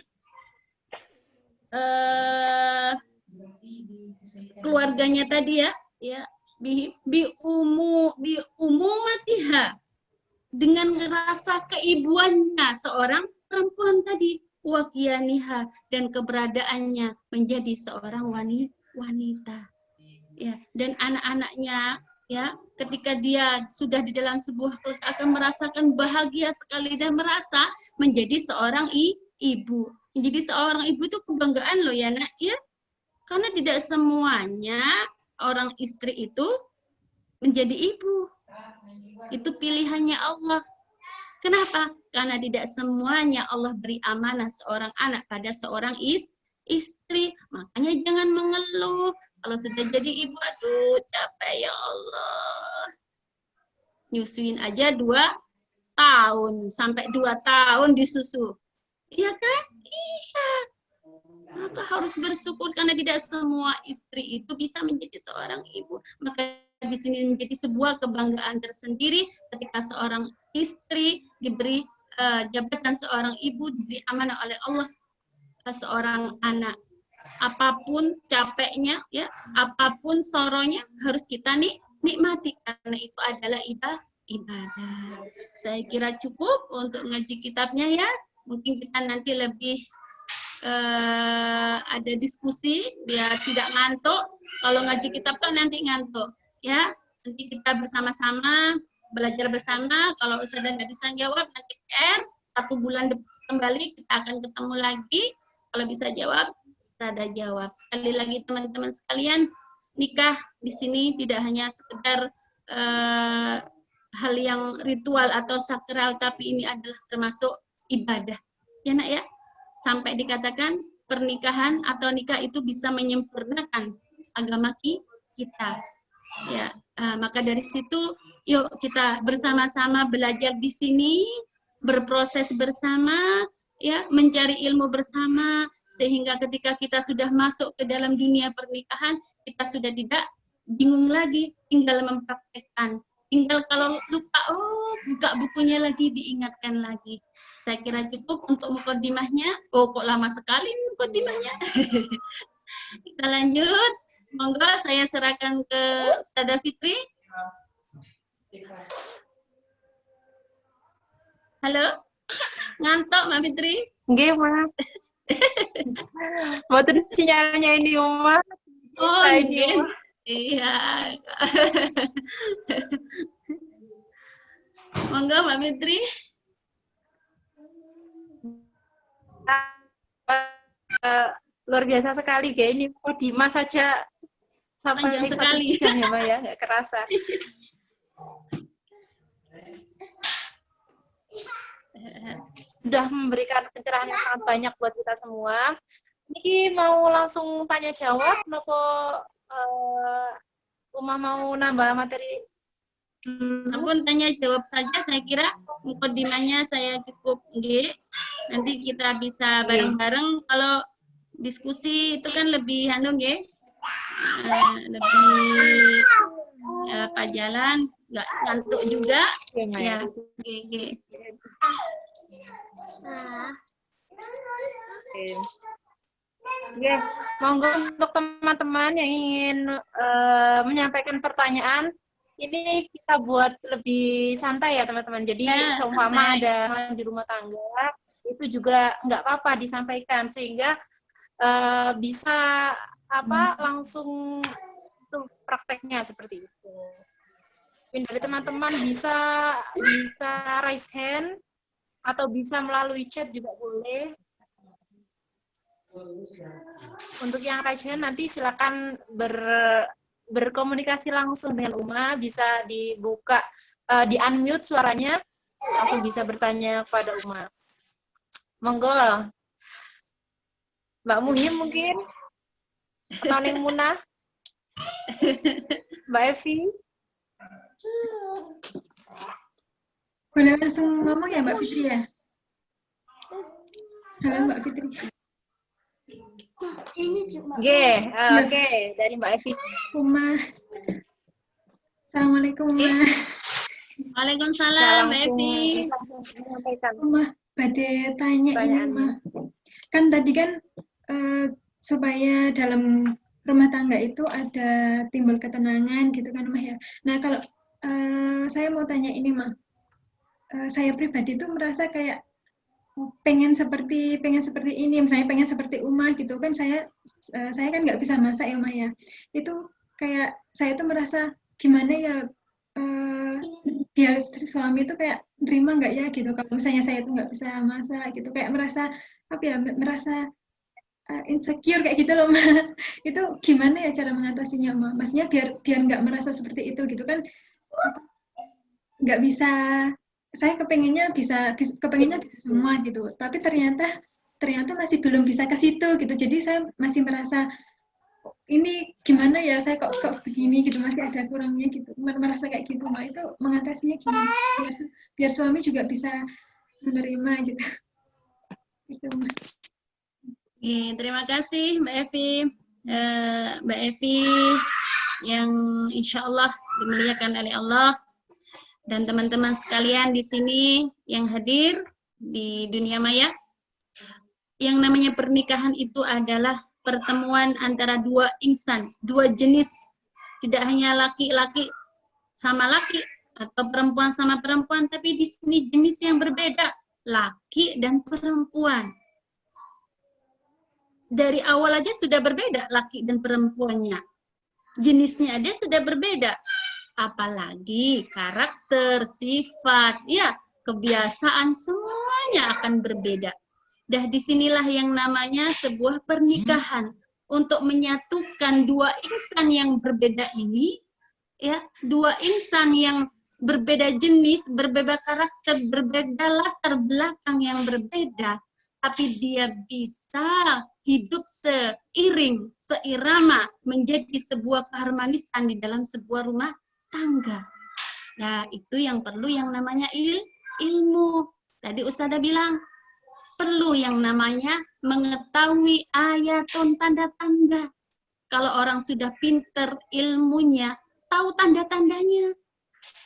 keluarganya tadi, ya, bi umumatiha, dengan rasa keibuannya seorang perempuan tadi, wakianiha, dan keberadaannya menjadi seorang wanita, ya, dan anak-anaknya, ya, ketika dia sudah di dalam sebuah keluarga akan merasakan bahagia sekali dan merasa menjadi seorang ibu. Menjadi seorang ibu itu kebanggaan loh ya nak, ya, karena tidak semuanya orang istri itu menjadi ibu. Itu pilihannya Allah. Kenapa? Karena tidak semuanya Allah beri amanah seorang anak pada seorang istri. Makanya jangan mengeluh. Kalau sudah jadi ibu, aduh capek ya Allah. Nyusuin aja 2 tahun, sampai 2 tahun disusu. Iya kan? Iya. Maka harus bersyukur karena tidak semua istri itu bisa menjadi seorang ibu. Maka di sini menjadi sebuah kebanggaan tersendiri ketika seorang istri diberi jabatan seorang ibu, diberi amanah oleh Allah seorang anak. Apapun capeknya, ya, apapun soronya harus kita nikmati karena itu adalah ibadah. Saya kira cukup untuk ngaji kitabnya, ya. mungkin kita nanti lebih ada diskusi biar tidak ngantuk. Kalau ngaji kitab kan nanti ngantuk, ya. Nanti kita bersama-sama belajar bersama. Kalau Ustazah nggak bisa jawab, nanti PR 1 bulan kembali kita akan ketemu lagi. Kalau bisa jawab, Ustazah jawab. Sekali lagi teman-teman sekalian, nikah di sini tidak hanya sekedar hal yang ritual atau sakral, tapi ini adalah termasuk ibadah. Ya nak ya? Sampai dikatakan pernikahan atau nikah itu bisa menyempurnakan agama kita. Ya, maka dari situ yuk kita bersama-sama belajar di sini, berproses bersama, ya, mencari ilmu bersama, sehingga ketika kita sudah masuk ke dalam dunia pernikahan, kita sudah tidak bingung lagi, tinggal mempraktekkan. Tinggal kalau lupa, buka bukunya lagi, diingatkan lagi. Saya kira cukup untuk mukadimahnya. Oh, kok lama sekali mukadimahnya. Kita lanjut. Monggo saya serahkan ke Ustazah Fitri. Halo? Ngantuk Mbak Fitri? Nggih, Mas. Mboten sinyalnya ini, Mas. Oh, ini, nggih. Iya. Monggo Mbak Fitri. Luar biasa sekali kayak ini mukadimah saja sampai Panjang sekali. 1 jam ya, Mbak ya, nggak kerasa. Sudah memberikan pencerahan yang sangat banyak buat kita semua. Ini mau langsung tanya jawab, nopo Uma mau nambah materi dulu? Ampun, tanya jawab saja, saya kira mukadimahnya saya cukup nggih. Nanti kita bisa bareng-bareng. Kalau diskusi itu kan lebih nggih. Lebih jalan, nggak ngantuk juga. Ya, nggih. Oke, monggo untuk teman-teman yang ingin menyampaikan pertanyaan, ini kita buat lebih santai ya teman-teman. Jadi seumpama ada di rumah tangga, itu juga nggak apa-apa disampaikan, sehingga bisa langsung tuh prakteknya seperti itu. Mungkin dari teman-teman bisa raise hand atau bisa melalui chat juga boleh. Untuk yang raise hand nanti silakan berkomunikasi langsung dengan Uma, bisa dibuka, di unmute suaranya, langsung bisa bertanya kepada Uma. Monggo, Mbak Muhim mungkin, atau Neng Muna, Mbak Evi. Boleh langsung ngomong ya Mbak Fitri ya? Halo Mbak Fitri. Oke, dari Mbak Evi. Uma. Assalamualaikum Uma. Waalaikumsalam Mbak Evi. Uma, badai tanya ini Uma. Kan tadi kan supaya dalam rumah tangga itu ada timbul ketenangan gitu kan Uma ya. Nah kalau saya mau tanya ini Ma, saya pribadi tuh merasa kayak pengen seperti ini, misalnya pengen seperti Uma gitu kan, saya kan nggak bisa masak ya Ma ya. Itu kayak saya tuh merasa gimana ya, biar suami itu kayak nerima nggak ya gitu kalau misalnya saya tuh nggak bisa masak gitu, kayak merasa merasa insecure kayak gitu loh Ma. Itu gimana ya cara mengatasinya Ma? Maksudnya biar nggak merasa seperti itu gitu kan, nggak bisa. Saya kepengennya bisa semua gitu, tapi ternyata masih belum bisa ke situ gitu. Jadi saya masih merasa ini gimana ya, saya kok begini gitu, masih ada kurangnya gitu, merasa kayak gitu Ma. Itu mengatasinya gimana biar suami juga bisa menerima gitu. Itu Ma. Terima kasih Mbak Evi. Mbak Evi yang insya Allah dimuliakan oleh Allah, dan teman-teman sekalian di sini yang hadir di dunia maya. Yang namanya pernikahan itu adalah pertemuan antara dua insan, dua jenis. Tidak hanya laki-laki sama laki atau perempuan sama perempuan, tapi di sini jenis yang berbeda. laki dan perempuan. Dari awal aja sudah berbeda laki dan perempuannya. Jenisnya aja sudah berbeda. Apalagi karakter, sifat, ya kebiasaan semuanya akan berbeda. Dah disinilah yang namanya sebuah pernikahan. Untuk menyatukan dua insan yang berbeda ini, ya, dua insan yang berbeda jenis, berbeda karakter, berbeda latar belakang yang berbeda, tapi dia bisa hidup seiring, seirama, menjadi sebuah keharmonisan di dalam sebuah rumah tangga. Ya, itu yang perlu yang namanya ilmu. Tadi Ustazah bilang, perlu yang namanya mengetahui ayat dan tanda-tanda. Kalau orang sudah pinter ilmunya, tahu tanda-tandanya.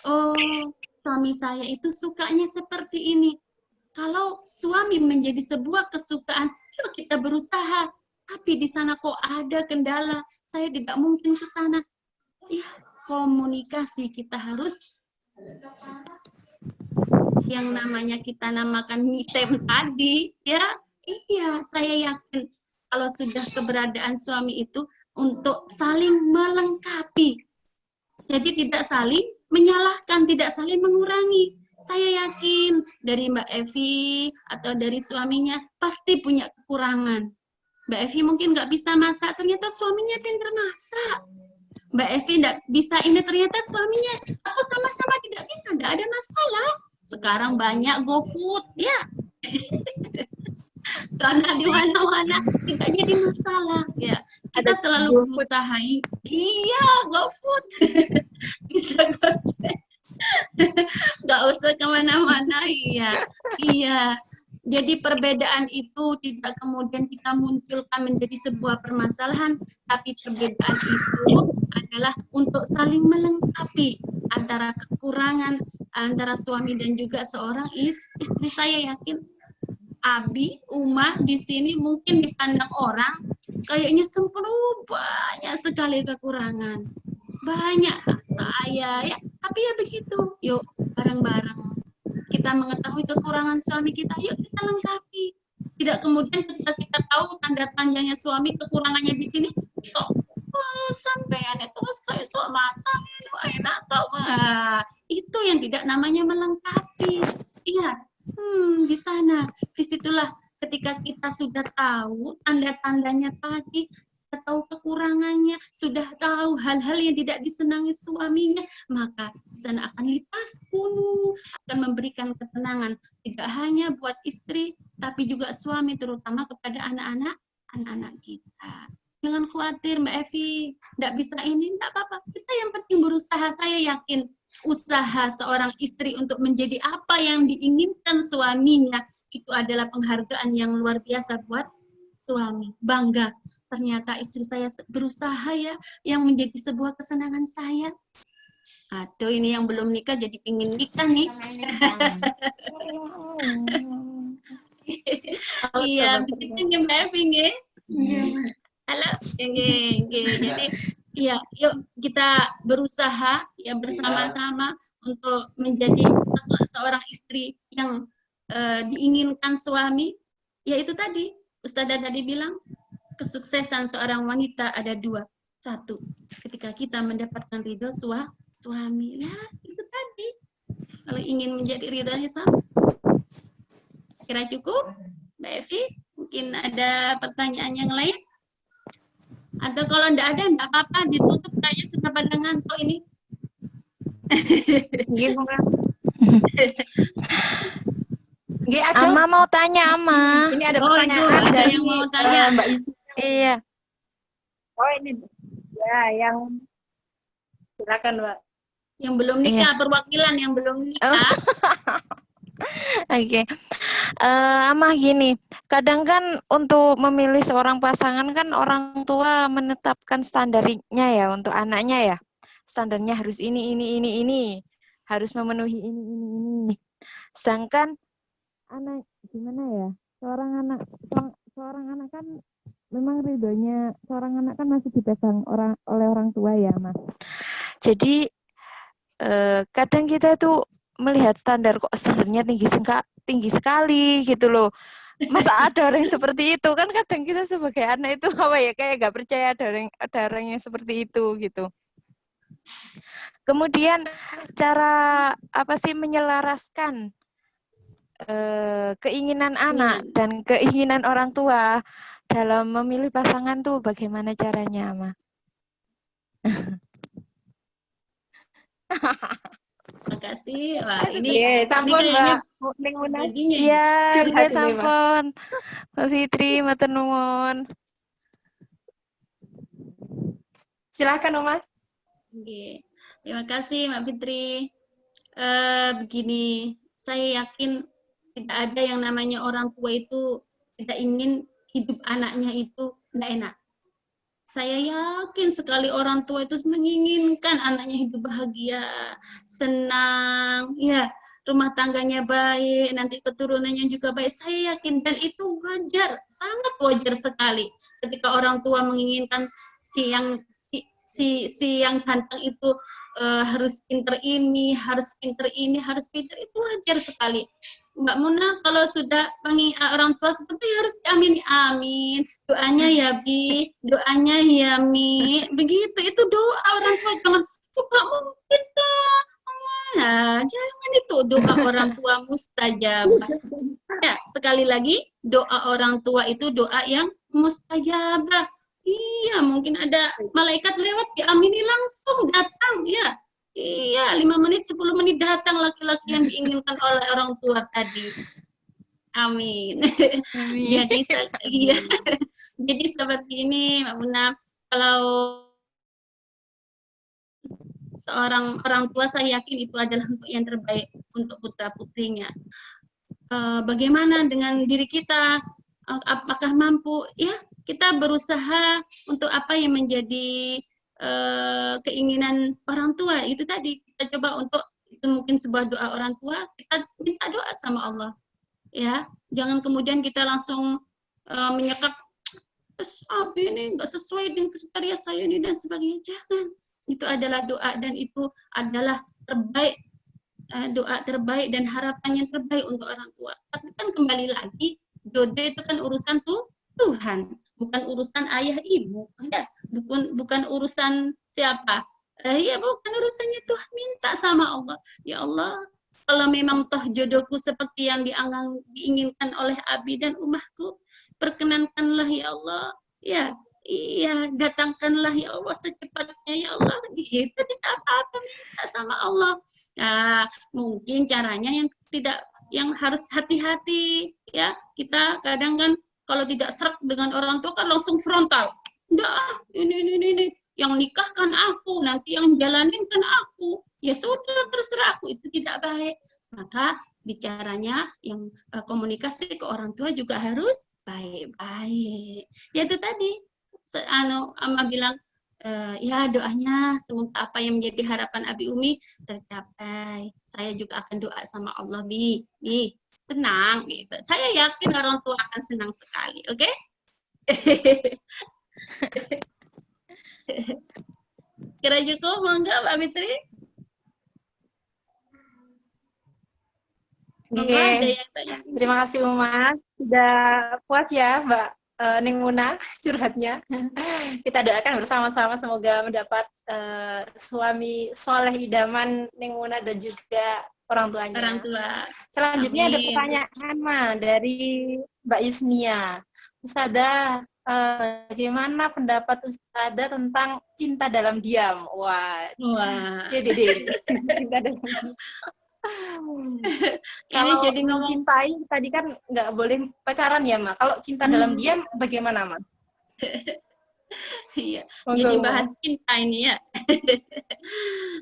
Oh, suami saya itu sukanya seperti ini. Kalau suami menjadi sebuah kesukaan, yuk kita berusaha. Tapi di sana kok ada kendala, saya tidak mungkin ke sana. Ya, komunikasi kita harus yang namanya kita namakan me time tadi, ya. Iya, saya yakin kalau sudah keberadaan suami itu untuk saling melengkapi. Jadi tidak saling menyalahkan, tidak saling mengurangi. Saya yakin dari Mbak Evi atau dari suaminya pasti punya kekurangan. Mbak Evi mungkin nggak bisa masak, ternyata suaminya pintar masak. Mbak Evi nggak bisa ini, ternyata suaminya, aku sama-sama tidak bisa, nggak ada masalah. Sekarang banyak GoFood, ya. Karena di mana-mana tidak jadi masalah, ya. Kita selalu berusaha. Iya, GoFood. Bisa Gojek. Nggak usah kemana-mana, iya. Iya. Jadi perbedaan itu tidak kemudian kita munculkan menjadi sebuah permasalahan, tapi perbedaan itu adalah untuk saling melengkapi antara kekurangan antara suami dan juga seorang istri. Saya yakin Abi, Uma di sini mungkin dipandang orang kayaknya sempurna, banyak sekali kekurangan. Banyak saya ya, tapi ya begitu. Yuk bareng-bareng kita mengetahui kekurangan suami kita, yuk kita lengkapi. Tidak kemudian ketika kita tahu tanda-tandanya suami kekurangannya di sini, kok sampean itu kayak soal masak itu enak tau. Itu yang tidak namanya melengkapi. Iya, di sana, disitulah ketika kita sudah tahu tanda-tandanya tadi, sudah tahu kekurangannya, sudah tahu hal-hal yang tidak disenangi suaminya, maka di sana akan litas kunu, akan memberikan ketenangan tidak hanya buat istri, tapi juga suami, terutama kepada anak-anak kita. Jangan khawatir Mbak Evi, tidak bisa ini, tidak apa-apa. Kita yang penting berusaha. Saya yakin usaha seorang istri untuk menjadi apa yang diinginkan suaminya itu adalah penghargaan yang luar biasa buat suami. Bangga, ternyata istri saya berusaha ya, yang menjadi sebuah kesenangan saya. Aduh, ini yang belum nikah jadi pingin nikah nih. Iya, begitu nih Mbak Evi nggih. Halo, jadi ya, yuk kita berusaha ya bersama-sama untuk menjadi seorang istri yang diinginkan suami. Ya itu tadi, Ustazah tadi bilang, kesuksesan seorang wanita ada dua. Satu, ketika kita mendapatkan ridho suami. Ya, itu tadi. Kalau ingin menjadi ridhonya suami. Kira cukup, Mbak Evi? Mungkin ada pertanyaan yang lain? Atau kalau enggak ada, enggak apa-apa, ditutup, kayaknya sudah pada ngantuk ini. Ama mau tanya, Ama. Ini ada pertanyaan ada yang mau tanya. Mbak. Iya. Oh ini, ya yang silakan Mbak. Yang belum nikah, perwakilan yang belum nikah. Oke. Ama gini, kadang kan untuk memilih seorang pasangan kan orang tua menetapkan standarnya ya untuk anaknya ya. Standarnya harus ini. Harus memenuhi ini. Sedangkan anak gimana ya? Seorang anak kan memang ridhonya seorang anak kan masih dipegang oleh orang tua ya, Mas. Jadi kadang kita tuh melihat standar kok standarnya tinggi sekali gitu loh. Masa ada orang yang seperti itu kan kadang kita sebagai anak itu apa ya kayak nggak percaya ada orang yang seperti itu gitu. Kemudian cara apa sih menyelaraskan keinginan anak dan keinginan orang tua dalam memilih pasangan tuh bagaimana caranya, Ma? Makasih. Wah, ini sampun kayaknya Mbak Ning Una. baginya ini. Iya, Curhat ini, Ma. sampun. Mbak Fitri, matur nuwun. Silakan Oma. Oke. Terima kasih Mbak Fitri. Begini, saya yakin tidak ada yang namanya orang tua itu tidak ingin hidup anaknya itu tidak enak. Saya yakin sekali orang tua itu menginginkan anaknya hidup bahagia, senang, ya, rumah tangganya baik, nanti keturunannya juga baik. Saya yakin dan itu wajar, sangat wajar sekali ketika orang tua menginginkan si yang ganteng itu harus pinter ini, harus pinter ini, harus pinter itu wajar sekali. Mbak Muna, kalau sudah orang tua seperti harus diamini, amin. Doanya ya Bi, doanya ya Mi. Begitu, itu doa orang tua. Jangan, nggak mungkin dah. Nah, jangan itu doa orang tua mustajabah. Ya, sekali lagi, doa orang tua itu doa yang mustajabah. Iya, mungkin ada malaikat lewat, diamini langsung datang, ya. Iya, 5 menit, 10 menit datang laki-laki yang diinginkan oleh orang tua tadi. Amin. Amin. Jadi, iya. Jadi seperti ini, Mbak Muna, kalau seorang orang tua saya yakin itu adalah untuk yang terbaik untuk putra-putrinya. Bagaimana dengan diri kita? Apakah mampu? Ya, kita berusaha untuk apa yang menjadi keinginan orang tua itu tadi, kita coba untuk itu mungkin sebuah doa orang tua, kita minta doa sama Allah, ya, jangan kemudian kita langsung menyekap ini nggak sesuai dengan kriteria saya ini dan sebagainya, jangan. Itu adalah doa dan itu adalah terbaik, doa terbaik dan harapan yang terbaik untuk orang tua. Tapi kan kembali lagi, jodoh itu kan urusan Tuhan, bukan urusan ayah ibu, ya. Bukan urusan siapa, ya bukan urusannya Tuhan, minta sama Allah, ya Allah, kalau memang toh jodohku seperti yang diinginkan oleh Abi dan Umahku, perkenankanlah ya Allah, ya, iya, datangkanlah ya Allah secepatnya ya Allah, gitu, tidak apa-apa, minta sama Allah. Nah, mungkin caranya yang harus hati-hati, ya, kita kadang kan kalau tidak serak dengan orang tua kan langsung frontal. Enggak, ini yang nikahkan aku, nanti yang jalanin kan aku. Ya sudah, terserah aku, itu tidak baik. Maka bicaranya yang komunikasi ke orang tua juga harus baik-baik. Ya itu tadi, Ama bilang, ya doanya semoga apa yang menjadi harapan Abi Umi tercapai. Saya juga akan doa sama Allah, Bi, tenang gitu. Saya yakin orang tua akan senang sekali, oke? Kira cukup, monggo Mbak Fitri. Terima kasih Uma, sudah puas ya Mbak Ning Muna curhatnya. Kita doakan bersama-sama semoga mendapat suami soleh idaman Ning Muna dan juga orang tuanya. Orang tua. Selanjutnya Amin. ada pertanyaan dari Mbak Yusnia. Ustazah, bagaimana pendapat Ustazah tentang cinta dalam diam? Wah. CDD. Cinta dalam diam. Kalau jadi mencintai tadi kan nggak boleh pacaran ya, Ma. Kalau cinta dalam diam bagaimana, Ma? Iya, jadi bahas cinta ini ya.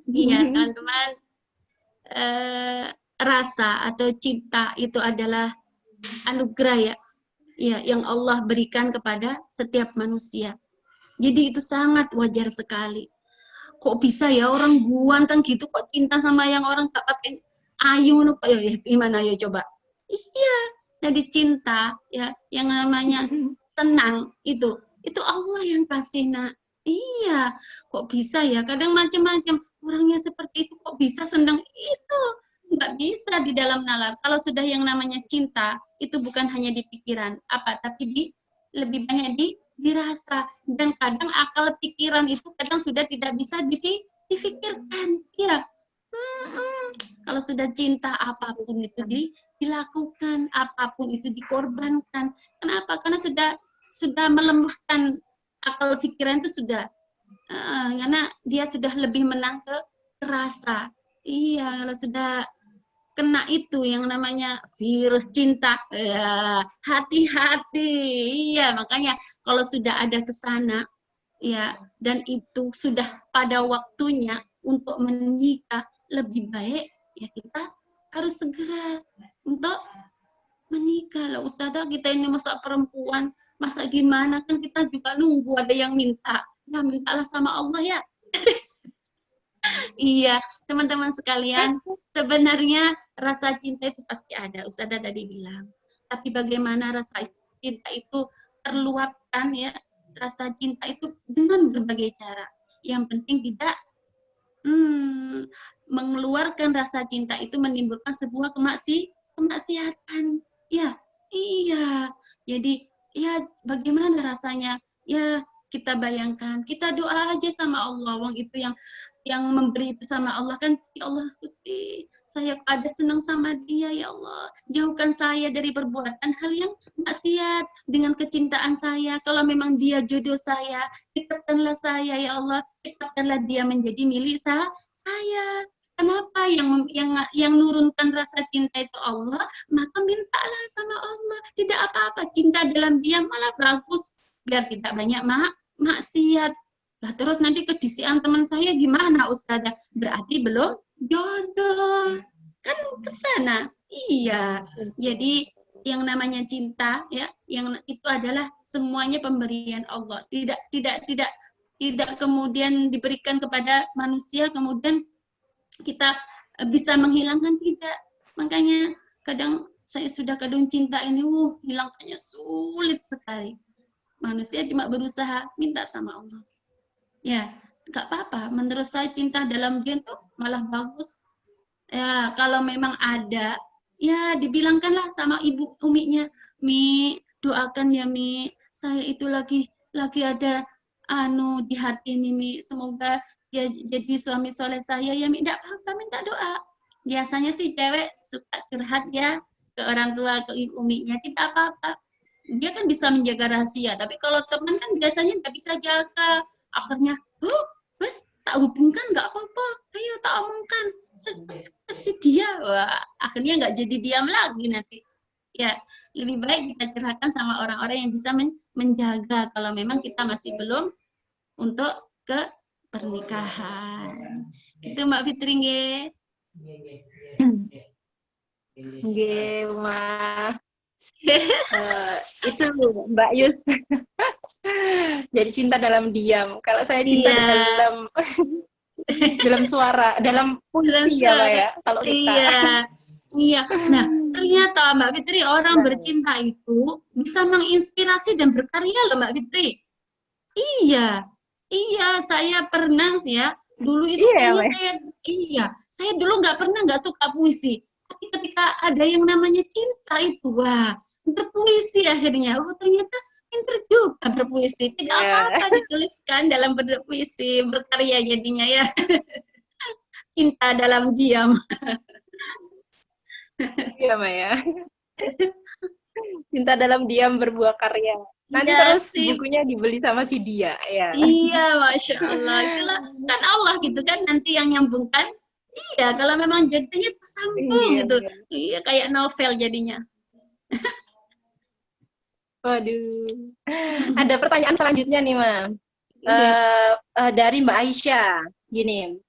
Iya, teman-teman. Rasa atau cinta itu adalah anugerah ya, yang Allah berikan kepada setiap manusia. Jadi itu sangat wajar sekali. Kok bisa ya orang ganteng gitu kok cinta sama yang orang tak pakai ayu, ya gimana ya coba? Iya, jadi cinta ya yang namanya tenang itu Allah yang kasih, Nak. Iya, kok bisa ya? Kadang macam-macam orangnya seperti itu kok bisa senang itu. nggak bisa di dalam nalar. Kalau sudah yang namanya cinta, itu bukan hanya di pikiran, tapi lebih banyak dirasa. Dan kadang akal pikiran itu kadang sudah tidak bisa difikirkan. Ya, kalau sudah cinta, apapun itu dilakukan, apapun itu dikorbankan. Kenapa? Karena sudah melemahkan akal pikiran itu sudah. Karena dia sudah lebih menang ke rasa. Iya, kalau sudah kena itu yang namanya virus cinta, hati-hati. Iya, makanya kalau sudah ada ke sana, ya, dan itu sudah pada waktunya untuk menikah, lebih baik ya kita harus segera untuk menikah. Lah Ustazah, kita ini masa perempuan, masa gimana, kan kita juga nunggu ada yang minta. Ya mintalah sama Allah ya. Iya, teman-teman sekalian, sebenarnya rasa cinta itu pasti ada, Ustazah tadi bilang. Tapi bagaimana rasa cinta itu terluapkan ya, rasa cinta itu dengan berbagai cara. Yang penting tidak mengeluarkan rasa cinta itu menimbulkan sebuah kemaksiatan. Ya, iya. Jadi, ya bagaimana rasanya? Ya, kita bayangkan, kita doa aja sama Allah, wong itu yang memberi itu sama Allah kan, ya Allah Gusti, saya ada senang sama dia ya Allah, jauhkan saya dari perbuatan hal yang maksiat dengan kecintaan saya. Kalau memang dia jodoh saya, dekatkanlah saya ya Allah, dekatkanlah dia menjadi milik saya. Kenapa yang nurunkan rasa cinta itu Allah, maka mintalah sama Allah. Tidak apa-apa, cinta dalam diam malah bagus, biar tidak banyak maksiat. Lah terus nanti kedisian teman saya gimana Ustazah? Berarti belum jodoh. Kan ke sana. Iya. Jadi yang namanya cinta ya, yang itu adalah semuanya pemberian Allah. Tidak kemudian diberikan kepada manusia kemudian kita bisa menghilangkan, tidak. Makanya kadang saya sudah kadung cinta ini, hilangkannya sulit sekali. Manusia cuma berusaha minta sama Allah. Ya, nggak apa-apa. Menurut saya cinta dalam diam tuh malah bagus. Ya, kalau memang ada, ya dibilangkanlah sama ibu uminya, Mi, doakan ya Mi, saya itu lagi ada di hati ini Mi, semoga ya jadi suami soleh saya ya Mi. Nggak apa-apa, minta doa. Biasanya sih cewek suka curhat ya ke orang tua, ke ibu uminya, tidak apa-apa. Dia kan bisa menjaga rahasia, tapi kalau teman kan biasanya nggak bisa jaga. Akhirnya, wes tak hubungkan nggak apa-apa, ayo tak omongkan, si dia, wah, akhirnya nggak jadi diam lagi nanti. Ya, lebih baik kita curhatkan sama orang-orang yang bisa menjaga kalau memang kita masih belum untuk ke pernikahan. Gitu Mbak Fitri nggih. Nggih, Mah. Itu Mbak Yus. Jadi cinta dalam diam. Kalau saya cinta dalam suara, dalam puisi ya. Kalau kita. Iya. Nah, ternyata Mbak Fitri, orang bercinta itu bisa menginspirasi dan berkarya loh Mbak Fitri. Iya, saya pernah ya. Dulu itu saya dulu nggak suka puisi. Tapi ketika ada yang namanya cinta itu, wah, berpuisi akhirnya. Oh, ternyata pinter juga berpuisi. Tidak apa-apa dituliskan dalam berpuisi, berkarya jadinya ya. Cinta dalam diam. Iya, Maya. Cinta dalam diam berbuah karya. Nanti ya, terus bukunya dibeli sama si dia. Ya. Iya, Masya Allah. Itulah kan Allah gitu kan, nanti yang nyambungkan. Iya, kalau memang jodohnya tersambung gitu. Iya, kayak novel jadinya. Waduh. Ada pertanyaan selanjutnya nih, Ma. Dari Mbak Aisyah. Gini.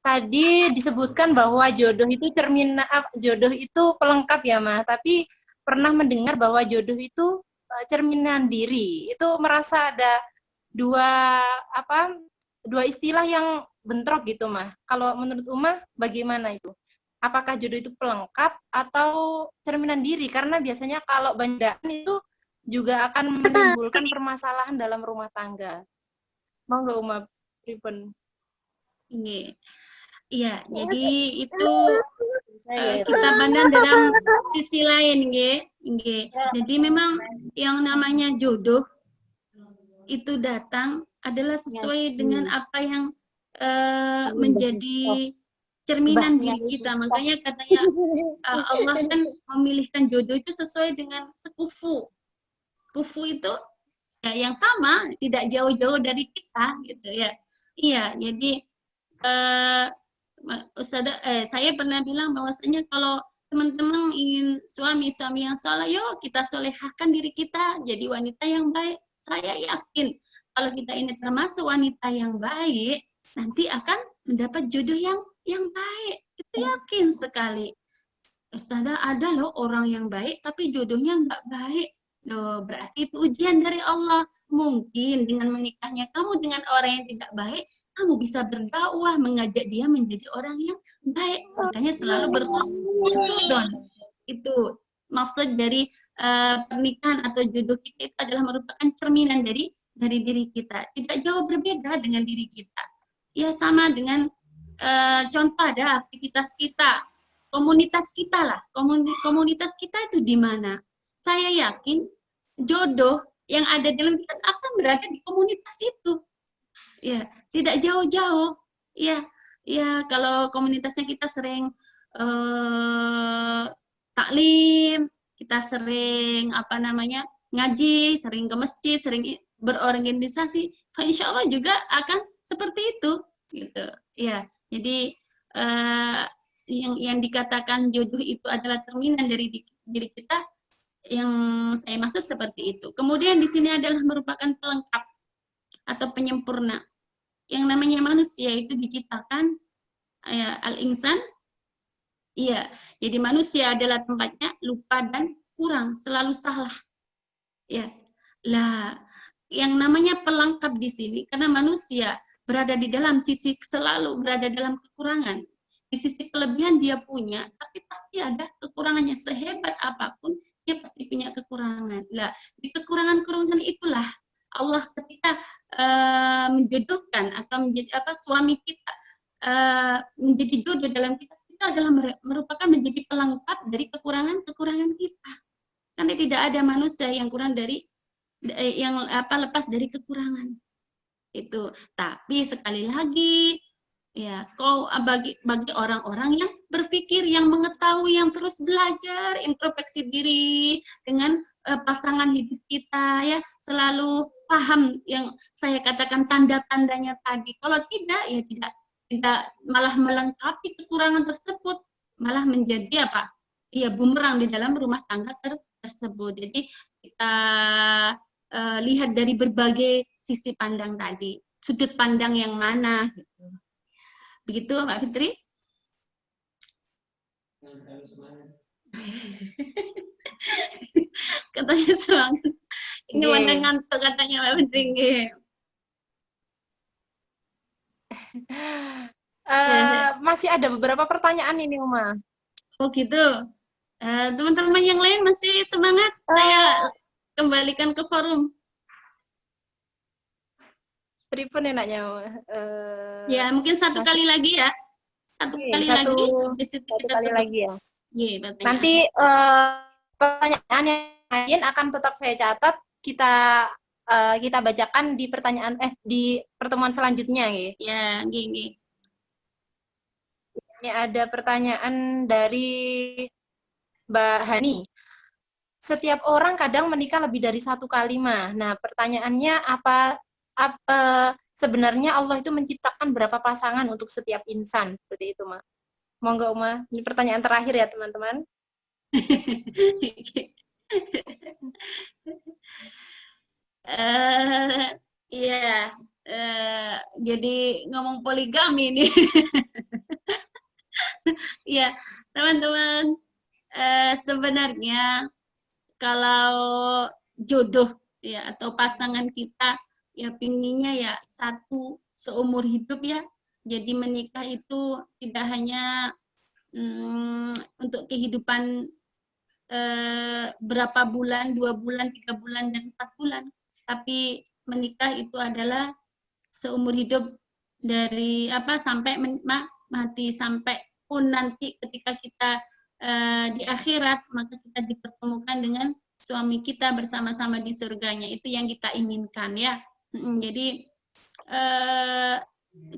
Tadi disebutkan bahwa jodoh itu pelengkap ya, Ma. Tapi pernah mendengar bahwa jodoh itu cerminan diri. Itu merasa ada dua istilah yang bentrok gitu, Mah. Kalau menurut Uma bagaimana itu? Apakah jodoh itu pelengkap atau cerminan diri? Karena biasanya kalau bandaan itu juga akan menimbulkan permasalahan dalam rumah tangga. Mau nggak Uma? Pripun? Iya, jadi itu kita pandang dalam sisi lain, nggih. Jadi memang yang namanya jodoh itu datang adalah sesuai dengan apa yang menjadi cerminan diri kita. Makanya katanya Allah kan memilihkan jodoh itu sesuai dengan sekufu. Kufu itu ya yang sama, tidak jauh-jauh dari kita gitu ya. Iya, jadi saya pernah bilang bahwasanya kalau teman-teman ingin suami yang saleh, yuk kita solehahkan diri kita jadi wanita yang baik. Saya yakin kalau kita ini termasuk wanita yang baik, nanti akan mendapat jodoh yang baik. Itu yakin sekali. Ustazah, ada loh orang yang baik tapi jodohnya nggak baik. Loh, berarti itu ujian dari Allah. Mungkin dengan menikahnya kamu dengan orang yang tidak baik, kamu bisa berdakwah, mengajak dia menjadi orang yang baik. Makanya selalu berhusnuzon. Itu maksud dari pernikahan atau jodoh kita itu adalah merupakan cerminan dari diri kita. Tidak jauh berbeda dengan diri kita. Ya sama dengan contoh ada aktivitas kita, komunitas kita lah. Komunitas kita itu di mana? Saya yakin jodoh yang ada dalam kita akan berada di komunitas itu. Ya, tidak jauh-jauh. Ya, kalau komunitasnya kita sering taklim, kita sering ngaji, sering ke masjid, sering berorganisasi, insya Allah juga akan seperti itu, gitu. Ya, jadi yang dikatakan jodoh itu adalah cerminan dari diri kita, yang saya maksud seperti itu. Kemudian di sini adalah merupakan pelengkap atau penyempurna. Yang namanya manusia itu diciptakan al-insan. Iya, jadi manusia adalah tempatnya lupa dan kurang, selalu salah. Ya. Lah, yang namanya pelengkap di sini karena manusia berada di dalam sisi, selalu berada dalam kekurangan. Di sisi kelebihan dia punya, tapi pasti ada kekurangannya. Sehebat apapun, dia pasti punya kekurangan. Lah, di kekurangan-kekurangan itulah Allah ketika menjodohkan atau menjadi suami kita menjadi jodoh dalam kita, itu adalah merupakan menjadi pelengkap dari kekurangan-kekurangan kita. Karena tidak ada manusia yang kurang dari lepas dari kekurangan. Itu. Tapi sekali lagi, ya, bagi orang-orang yang berpikir, yang mengetahui, yang terus belajar, introspeksi diri dengan pasangan hidup kita, ya, selalu paham yang saya katakan tanda-tandanya tadi. Kalau tidak, ya tidak malah melengkapi kekurangan tersebut, malah menjadi bumerang di dalam rumah tangga tersebut. Jadi kita lihat dari berbagai sisi pandang tadi, sudut pandang yang mana, gitu. Begitu, Mbak Fitri? Katanya semangat. Ini mana ngantuk katanya Mbak Fitri. Masih ada beberapa pertanyaan ini, Uma. Oh gitu. Teman-teman yang lain masih semangat? Saya kembalikan ke forum. Pripun enaknya? Ya, mungkin satu kali lagi ya. Satu kali lagi ya. Nanti pertanyaan yang lain akan tetap saya catat, kita bacakan di di pertemuan selanjutnya, ya. Ya, gini. Ini ada pertanyaan dari Mbak Hani. Setiap orang kadang menikah lebih dari satu kali, Ma. Nah, pertanyaannya apa sebenarnya Allah itu menciptakan berapa pasangan untuk setiap insan? Seperti itu, Ma. Monggo, Uma. Ini pertanyaan terakhir ya, teman-teman. Jadi ngomong poligami nih. Ya, teman-teman, sebenarnya kalau jodoh ya atau pasangan kita ya pinginnya ya satu seumur hidup ya. Jadi menikah itu tidak hanya untuk kehidupan berapa bulan, 2 bulan, 3 bulan, dan 4 bulan. Tapi menikah itu adalah seumur hidup dari sampai mati, sampai pun nanti ketika kita di akhirat, maka kita dipertemukan dengan suami kita bersama-sama di surganya. Itu yang kita inginkan ya. Jadi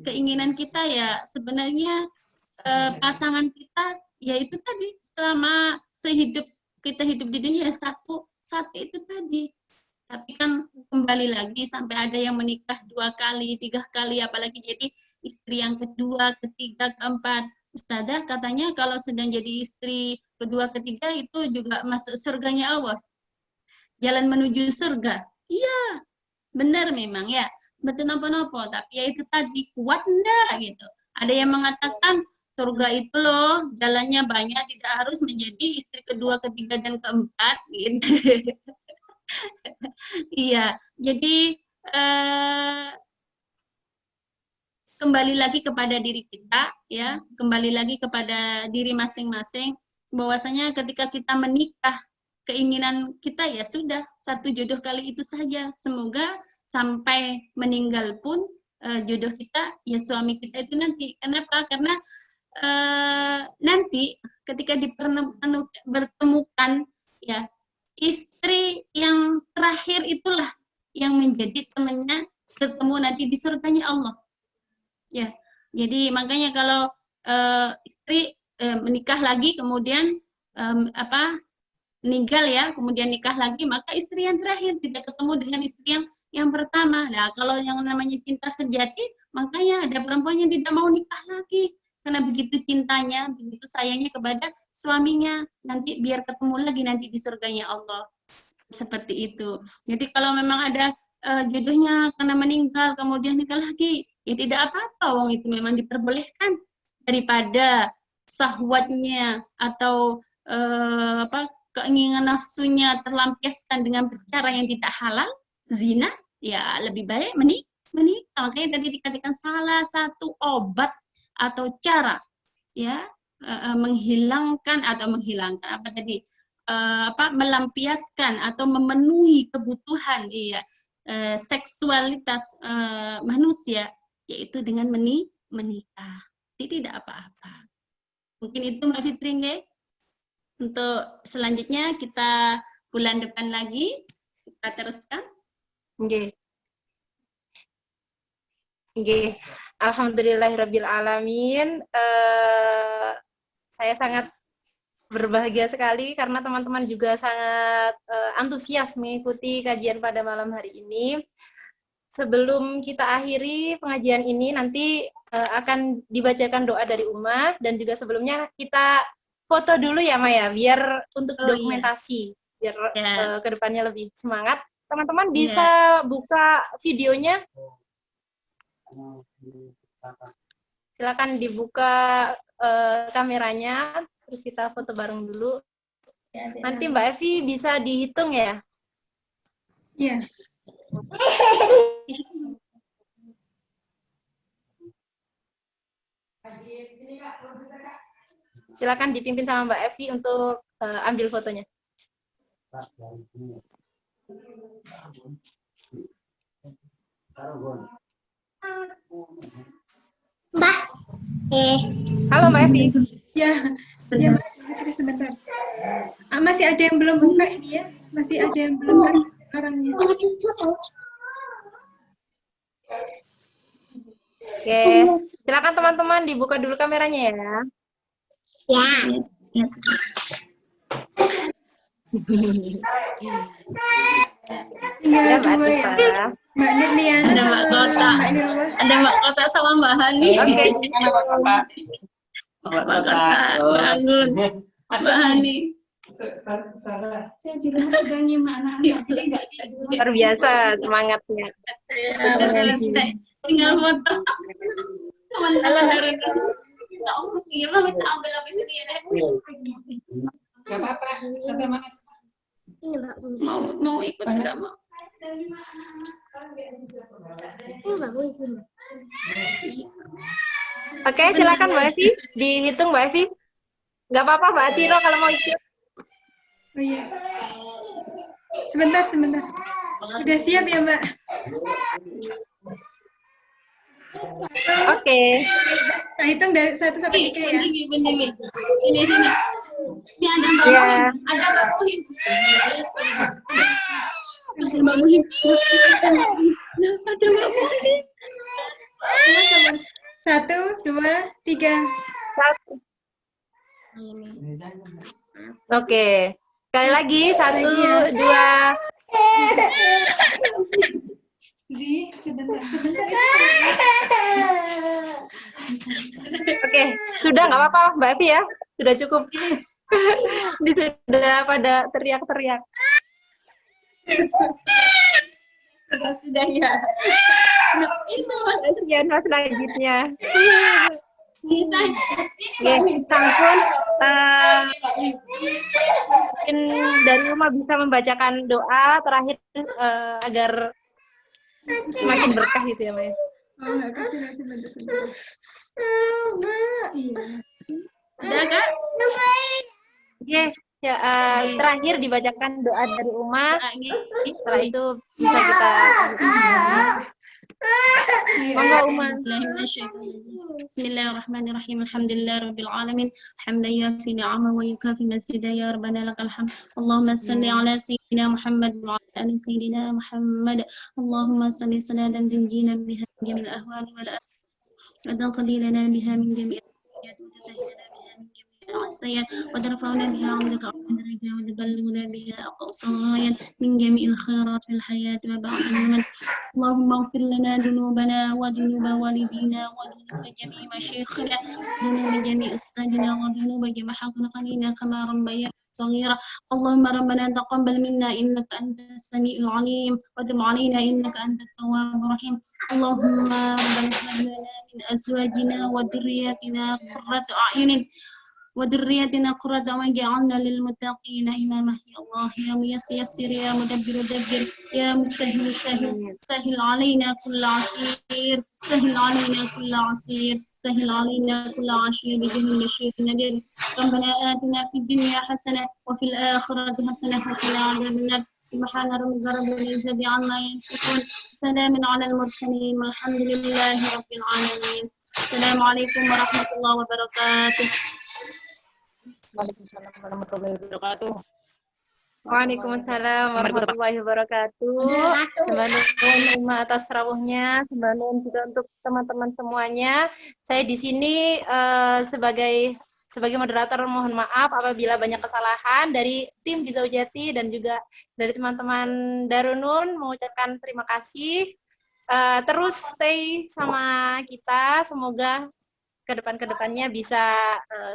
keinginan kita ya sebenarnya pasangan kita ya itu tadi, selama kita hidup di dunia satu itu tadi. Tapi kan kembali lagi sampai ada yang menikah 2 kali, 3 kali, apalagi jadi istri yang kedua, ketiga, keempat. Ustazah katanya kalau sudah jadi istri kedua, ketiga itu juga masuk surganya Allah. Jalan menuju surga. Iya, benar memang ya. Betul napa-napa, tapi ya itu tadi, kuat enggak gitu. Ada yang mengatakan surga itu loh jalannya banyak, tidak harus menjadi istri kedua, ketiga, dan keempat gitu. Iya, jadi kembali lagi kepada diri kita ya, kembali lagi kepada diri masing-masing, bahwasanya ketika kita menikah, keinginan kita ya sudah satu jodoh kali itu saja. Semoga sampai meninggal pun jodoh kita ya suami kita itu nanti. Kenapa? Karena nanti ketika bertemukan ya, istri yang terakhir itulah yang menjadi temannya ketemu nanti di surganya Allah. Ya, jadi makanya kalau istri menikah lagi kemudian meninggal ya, kemudian nikah lagi, maka istri yang terakhir tidak ketemu dengan istri yang pertama. Nah, kalau yang namanya cinta sejati, makanya ada perempuan yang tidak mau nikah lagi karena begitu cintanya, begitu sayangnya kepada suaminya, nanti biar ketemu lagi nanti di surganya Allah. Seperti itu. Jadi kalau memang ada jodohnya karena meninggal kemudian nikah lagi, ya tidak apa-apa, wong itu memang diperbolehkan, daripada syahwatnya atau keinginan nafsunya terlampiaskan dengan cara yang tidak halal, zina, ya lebih baik menikah. Makanya tadi dikatakan salah satu obat atau cara ya menghilangkan apa tadi, melampiaskan atau memenuhi kebutuhan seksualitas manusia, yaitu dengan menikah. Tidak apa-apa. Mungkin itu Mbak Fitri nggih. Untuk selanjutnya kita bulan depan lagi kita teruskan. Nggih. Nggih. Alhamdulillahirabbil alamin. Saya sangat berbahagia sekali karena teman-teman juga sangat antusias mengikuti kajian pada malam hari ini. Sebelum kita akhiri pengajian ini, nanti akan dibacakan doa dari Uma, dan juga sebelumnya kita foto dulu ya Maya, biar untuk dokumentasi, biar kedepannya lebih semangat. Teman-teman bisa buka videonya. Silakan dibuka kameranya, terus kita foto bareng dulu. Nanti Mbak Evi bisa dihitung ya? Iya. Silakan dipimpin sama Mbak Evi untuk ambil fotonya. Mbak. Halo Mbak Evi. Ya, Mbak Fitri sebentar. Masih ada yang belum buka ini ya? Masih ada yang belum orangnya. Oke, silakan teman-teman dibuka dulu kameranya ya. Ya. Tinggal Mbak dua ya. Atifa. Mbak Nurliana Ada Mbak Kota, ada Mbak Kota sama Mbak Hani. Oke. Mbak Kota, Mbak Anggun, Mbak Hani. Saya di rumah sedang nyimak anak-anak, jadi nggak tidur. Luar biasa semangatnya. Tinggal foto. Teman-teman dari nggak mau sih, minta ambil habis ini ya. Gak apa-apa, sampai mana? Ini Mbak. Mau ikut nggak mau? Saya sedang nyimak anak-anak. Ini Mbak boleh sini. Oke, silakan Mbak Evi. Dihitung Mbak Evi. Nggak apa-apa Mbak Atiro kalau mau ikut. Oh iya. Sebentar. Sudah siap ya Mbak? Oke. Saya hitung dari 1 sampai 3 ya. Sini. Ini ada Mbak Iya. Muhim. Ada Mbak Muhim. Ada Mbak Muhim. Ada Mbak Muhim. 1, 2, 3. Oke. Sekali lagi 1, 2. Oke, sudah nggak apa-apa Mbak Evi ya, sudah cukup. Ini sudah pada teriak-teriak. Sudah ya. Itu Mas. Sekian Mas selanjutnya. Bisa. Oke, Sangkun, mungkin dari rumah bisa membacakan doa terakhir agar semakin berkah gitu ya, Mas. Oh, enggak kasih sebentar. Iya. Ada Kak? Oke, ya, terakhir dibacakan doa dari Uma. Setelah itu bisa kita monggo Uma. Bismillahirrahmanirrahim. Alhamdulillahirabbil alamin. Hamdan yafi ni'ama wa yukafi mazida ya rabbana lakal hamd. Allahumma salli ala sayyidina Muhammad wa ala ali sayyidina Muhammad. Allahumma salli salatan tunjina biha min jamil ahwali wal afat. Wa taqdi lana biha min jamil al-hayat wa tutahhirana biha min jamil العصيات وترفعنا بها عندك أعلى درجة وتبلغنا بها أقصى غاية من جميع الخيرات في الحياة وبعد الممات. اللهم اغفر لنا ذنوبنا وذنوب والدينا وذنوب جميع مشايخنا وذنوب جميع أستاذنا وذنوب جميع حقنا كما ربيانا صغيرة. اللهم ربنا تقبل منا إنك أنت السميع العليم وتب علينا إنك أنت التواب الرحيم. اللهم ربنا هب لنا من أزواجنا وذرياتنا قرة أعين وذريتنا قرة واجعلنا للمتقين إماما. يا الله يا ميسر يا مدبر دبر يا مستهل سهل علينا كل عسير سهل علينا كل عسير سهل علينا كل عشير بجهل البشير النذير. ربنا آتنا في الدنيا حسنة وفي الآخرة حسنة وقنا عذاب النار. سبحان ربك رب العزة عما يصفون سلام على المرسلين والحمد لله رب العالمين. السلام عليكم ورحمة الله وبركاته. Waalaikumsalam warahmatullahi wabarakatuh. Waalaikumsalam warahmatullahi wabarakatuh. Sembahun Uma atas rawuhnya, sembahun juga untuk teman-teman semuanya. Saya di sini sebagai moderator mohon maaf apabila banyak kesalahan dari tim di Zaujati dan juga dari teman-teman Darunun mengucapkan terima kasih. Terus stay sama kita, semoga kedepannya bisa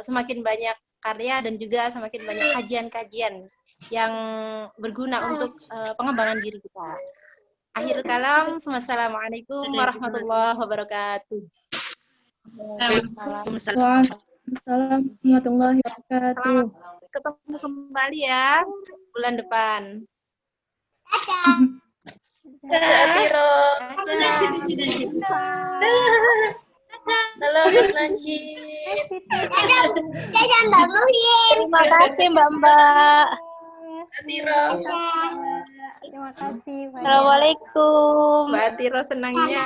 semakin banyak karya dan juga semakin banyak kajian-kajian yang berguna untuk pengembangan diri kita. Akhir kalam, wassalamualaikum warahmatullahi wabarakatuh. Waalaikumsalam warahmatullahi wabarakatuh. Ketemu kembali ya bulan depan. Tiro. Halo Mas Najib. Terima kasih Mbak. Tiro. Terima kasih. Assalamualaikum. Mbak Tiro senangnya.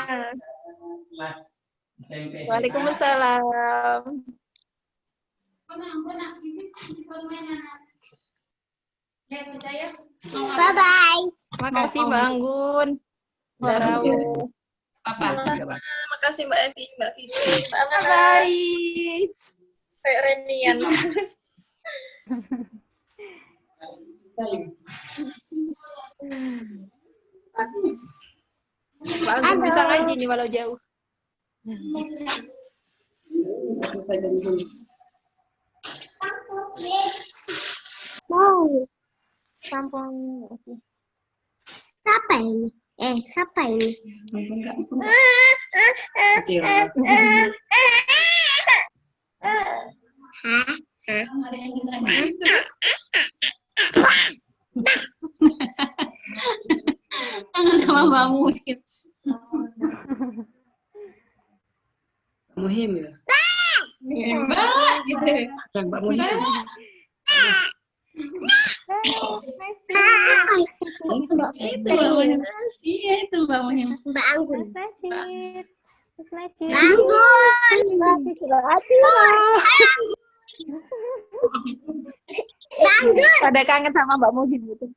Waalaikumsalam. Bye bye. Terima kasih Mbak Anggun. Mbak Rawu. Makasih Mbak Evi, Mbak Vivi, Mbak Ana. Bye. Kayak Renian. Mbak Anggun bisa ngaji nih walau jauh. Mau. Sampung. Siapa ini? Siapa ini? Jangan sama Mbak Muhim. Muhim ya? Mbak, gitu. Mbak Muhim. Itu Mbak Muhim. Iya, itu Mbak Muhim. Mbak Anggun. Bangun. Pada kangen sama Mbak Muhim gitu.